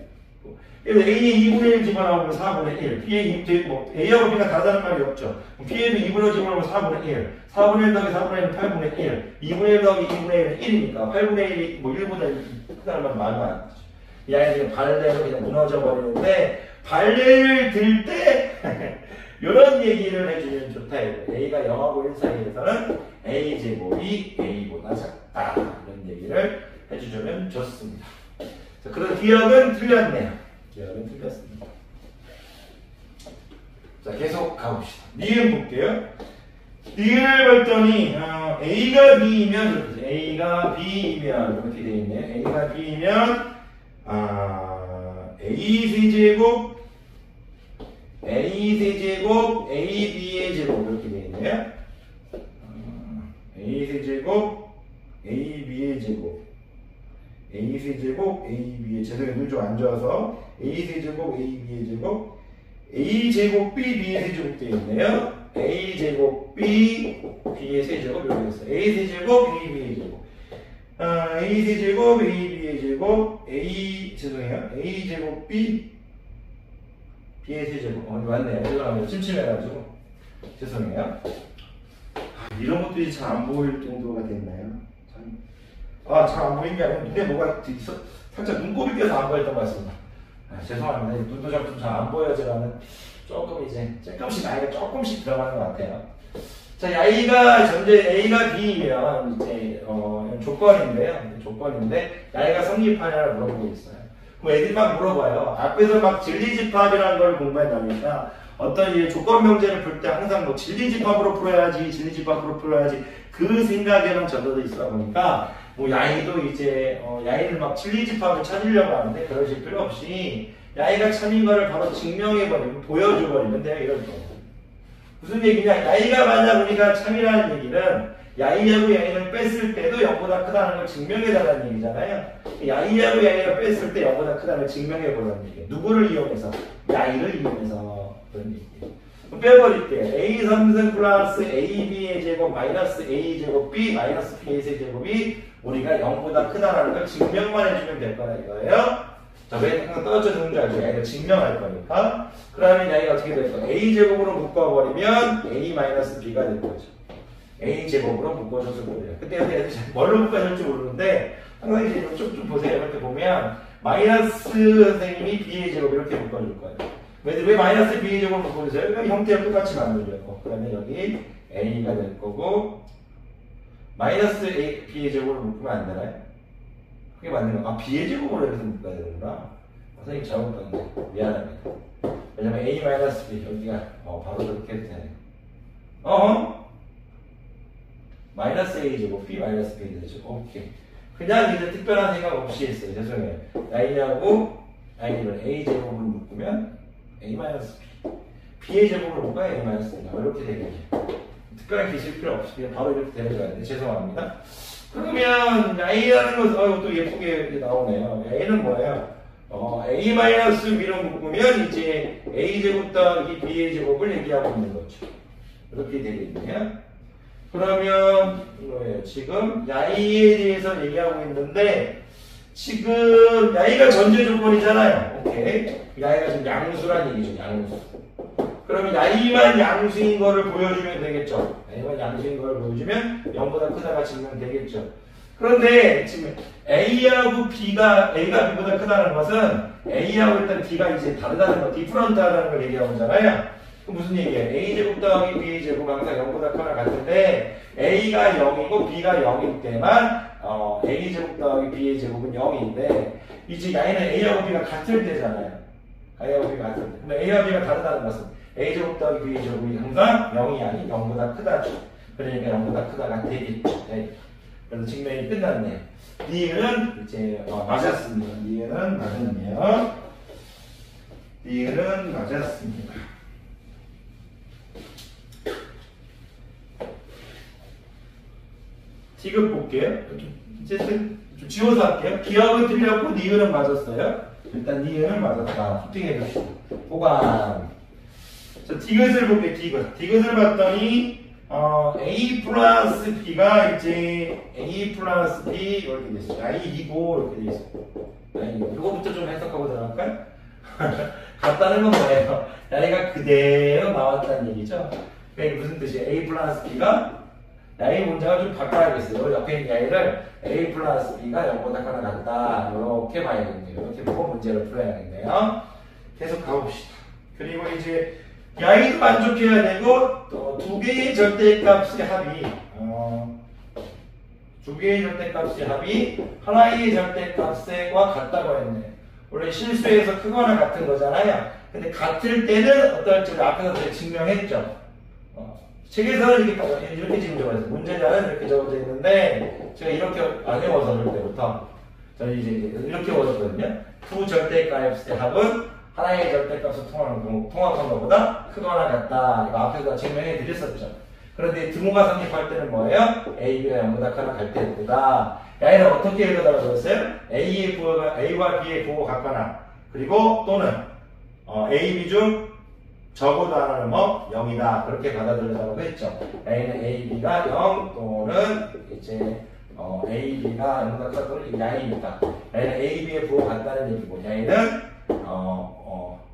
그래서 A의 2분의 1 집어넣으면 4분의 1, B의 2, 뭐 A하고 B가 다르다는 말이 없죠. B에도 2분의 집어넣으면 4분의 1, 4분의 1 더하기 4분의 1은 8분의 1, 2분의 1 더하기 2분의 1은 1이니까 8분의 1이 뭐 1분의 1 크다는 말 말도 안 되죠. 이 아이는 지금 발레로 그냥 무너져 버리는데 발레를 들 때 이런 얘기를 해주면 좋다. A가 0하고 1 사이에서는 A제곱이 A보다 작다. 이런 얘기를 해주면 좋습니다. 자, 그런 기억은 틀렸네요. 기억은 틀렸습니다. 자, 계속 가봅시다. 니은 볼게요. 니은을 봤더니 A가 B이면 이렇게 A가 B이면 이렇게 되어 있네요. A가 B이면 A 세제곱 A B의 제곱 이렇게 되어 있네요. A 세제곱 A B의 제곱 A 세제곱 A B의 제곱이 눈 좀 안 좋아서 A 세제곱 A B의 제곱 A 제곱 B B의 세제곱 되어 있네요. A 제곱 B B의 세제곱 이렇게 됐어요. A 세제곱 A B의 제곱 A 세제곱 A B의 제곱 A 제곱 B B의 세제곱 맞네요. 죄송합니다. 침침해가지고 죄송해요. 이런 것들이 잘 안 보일 정도가 됐나요? 참 잘 안 보이는 게 아니라 눈에 뭐가 있어? 살짝 눈곱이 껴서 안 보였던 것 같습니다. 죄송합니다. 눈도 좀 잘 안 보여지라는 조금 이제 조금씩 나이가 조금씩 들어가는 것 같아요. 자, 야이가 전제 A가 B이면 이제 조건인데요. 조건인데 야이가 성립하냐를 물어보고 있어요. 그럼 애들이 막 물어봐요. 앞에서 막 진리집합이라는 걸 공부했다니까 어떤 이 조건 명제를 풀 때 항상 뭐 진리집합으로 풀어야지, 진리집합으로 풀어야지 그 생각에만 젖어져 있어 보니까 뭐 야이도 이제 야이를 막 진리집합을 찾으려고 하는데 그러실 필요 없이 야이가 참인 거를 바로 증명해버리면 보여줘버리면 돼요. 이럴 때 무슨 얘기냐? 야이가 만약 우리가 참이라는 얘기는 야이하고 야이를 뺐을 때도 0보다 크다는 걸 증명해달라는 얘기잖아요. 야이하고 야이를 뺐을 때 0보다 크다는 걸 증명해보라는 얘기예요. 누구를 이용해서? 야이를 이용해서 그런 얘기예요. 빼버릴게요. A 3승 플러스 AB의 제곱 마이너스 A 제곱 B 마이너스 B의 세제곱이 우리가 0보다 크다라는 걸 증명만 해주면 될 거다 이거예요. 자, 왜 항상 떨어져 주는 줄 알죠? 야이를 증명할 거니까. 그러면 야이가 어떻게 될 거야? A 제곱으로 묶어버리면 A 마이너스 B가 될 거죠. A 제곱으로 묶어줘서 그래요. 그때 애들이 뭘로 묶어줄지 모르는데 항상 이제 좀 보세요. 이렇게 보면 마이너스 선생님이 B의 제곱 이렇게 묶어줄 거예요. 왜 마이너스 B의 제곱을 묶어주세요? 그러니까 형태를 똑같이 만들려고. 그러면 여기 A가 될 거고 마이너스 B의 제곱을 묶으면 안 되나요? 그게 맞는 거. B의 제곱으로 해서 묶어야 되는구나. 선생님 잘못 봤네. 미안합니다. 왜냐면 A 마이너스 B 여기가 바로 그렇게 해도 되네요. 마이너스 A 제곱 B 마이너스 B 되죠. 오케이. 그냥 이제 특별한 생각 없이 했어요. 죄송해요. Y하고 Y를 A 제곱으로 묶으면 A 마이너스 B B의 제곱으로 묶어야 A 마이너스 B가 이렇게 되겠죠. 특별한 기술 필요 없이 그냥 바로 이렇게 되는 죄송합니다. 그러면 A라는 것은 또 예쁘게 나오네요. A는 뭐예요? A-B로 묶으면 이제 A제곱 더하기 B의 제곱을 얘기하고 있는 거죠. 이렇게 되겠네요. 그러면 뭐예요? 지금 야이에 대해서 얘기하고 있는데 지금 야이가 전제 조건이잖아요. 오케이. 야이가 지금 양수란 얘기죠. 양수. 그러면 야이만 양수인 거를 보여주면 되겠죠. 야이만 양수인 거를 보여주면 0보다 크다가 증명 되겠죠. 그런데 지금 A하고 A가 B보다 크다는 것은 A하고 일단 B가 이제 다르다는 거, 디프런트하다는 걸 얘기하고 있잖아요. 그럼 무슨 얘기예요? A제곱 더하기 B제곱 항상 0보다 크거나 같은데 A가 0이고 B가 0일 때만 A제곱 더하기 B의 제곱은 0인데 이제 야이는 A하고 B가 같을 때잖아요. A하고 B가 같을 때. 근데 A와 B가 다르다는 것은 A제곱 더하기 B의 제곱이 항상 0이 아닌 0보다 크다죠. 그러니까 0보다 크다가 되겠죠. 네. 그래서 증명이 끝났네요. 니은은 이제 맞았습니다. 니은은 맞았네요. 니은은 맞았습니다. 디귿 볼게요. 좀 지워서 할게요. 기억은 틀렸고 니은은 맞았어요. 일단 니은은 맞았다. 소팅해 봅시다. 보관. 자, 디귿을 볼게요. 디귿을 봤더니 A 플러스 B가 이제 A 플러스 B 이렇게 됐어요. I2고 이렇게 됐어요. 이거부터 좀 해석하고 들어갈까요? 같다는 건 뭐예요? 야이가 그대로 나왔다는 얘기죠. 그러니까 무슨 뜻이에요? A 플러스 B가 야이 문자가 좀 바꿔야겠어요. 옆에 있는 야이를 A 플러스 B가 0보다 하나 같다. 이렇게 봐야겠네요. 이렇게 보고 문제를 풀어야겠네요. 계속 가봅시다. 그리고 이제 야이도 만족해야 되고 또 두 개의 절대값의 합이 두 개의 절대값의 합이 하나의 절대값과 같다고 했네. 원래 실수에서 크거나 같은 거잖아요. 근데 같을 때는 어떨지 앞에서 제가 증명했죠. 책에서는 이렇게 지금 적어있어요. 문제자는 이렇게 적어져 있는데 제가 이렇게 안 외워서 그럴 때부터 저는 이제 이렇게 외웠거든요. 두 절대값의 합은 하나의 절대값을 통합한 것보다 크거나 같다. 이거 앞에서 증명해 드렸었죠. 그런데 등호가 성립할 때는 뭐예요? A가 0보다 크거나 갈 때보다 야이는 어떻게 읽어달라고 그랬어요? A와 B의 부호가 같거나 그리고 또는 A, B 중 적어도 하나는 0이다. 그렇게 받아들여달라고 했죠. A는 A, B가 0 또는 이제 A, B가 0보다 크다 또는 야이니까 야이는 A, B의 부호가 같다는 얘기고 야이는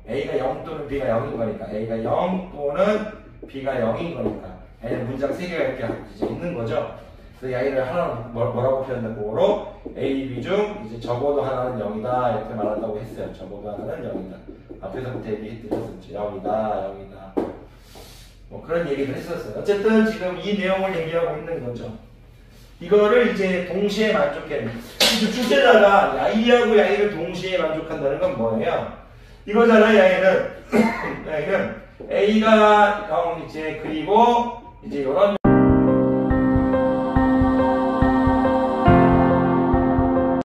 A가 0 또는 B가 0인 거니까 A가 0 또는 B가 0인 거니까 A는 문장 3개가 이렇게 이제 있는 거죠. 그래서 야이를 하나 뭐라고 표현했고 A, B 중 이제 적어도 하나는 0이다 이렇게 말한다고 했어요. 적어도 하나는 0이다. 앞에서부터 얘기해드렸었죠. 0이다. 뭐 그런 얘기를 했었어요. 어쨌든 지금 이 내용을 얘기하고 있는 거죠. 이거를 이제 동시에 만족해. 주제자가 야이하고 야이를 동시에 만족한다는 건 뭐예요? 이거잖아, 야이는. 야이는 A가 0 이제 그리고 이제 이런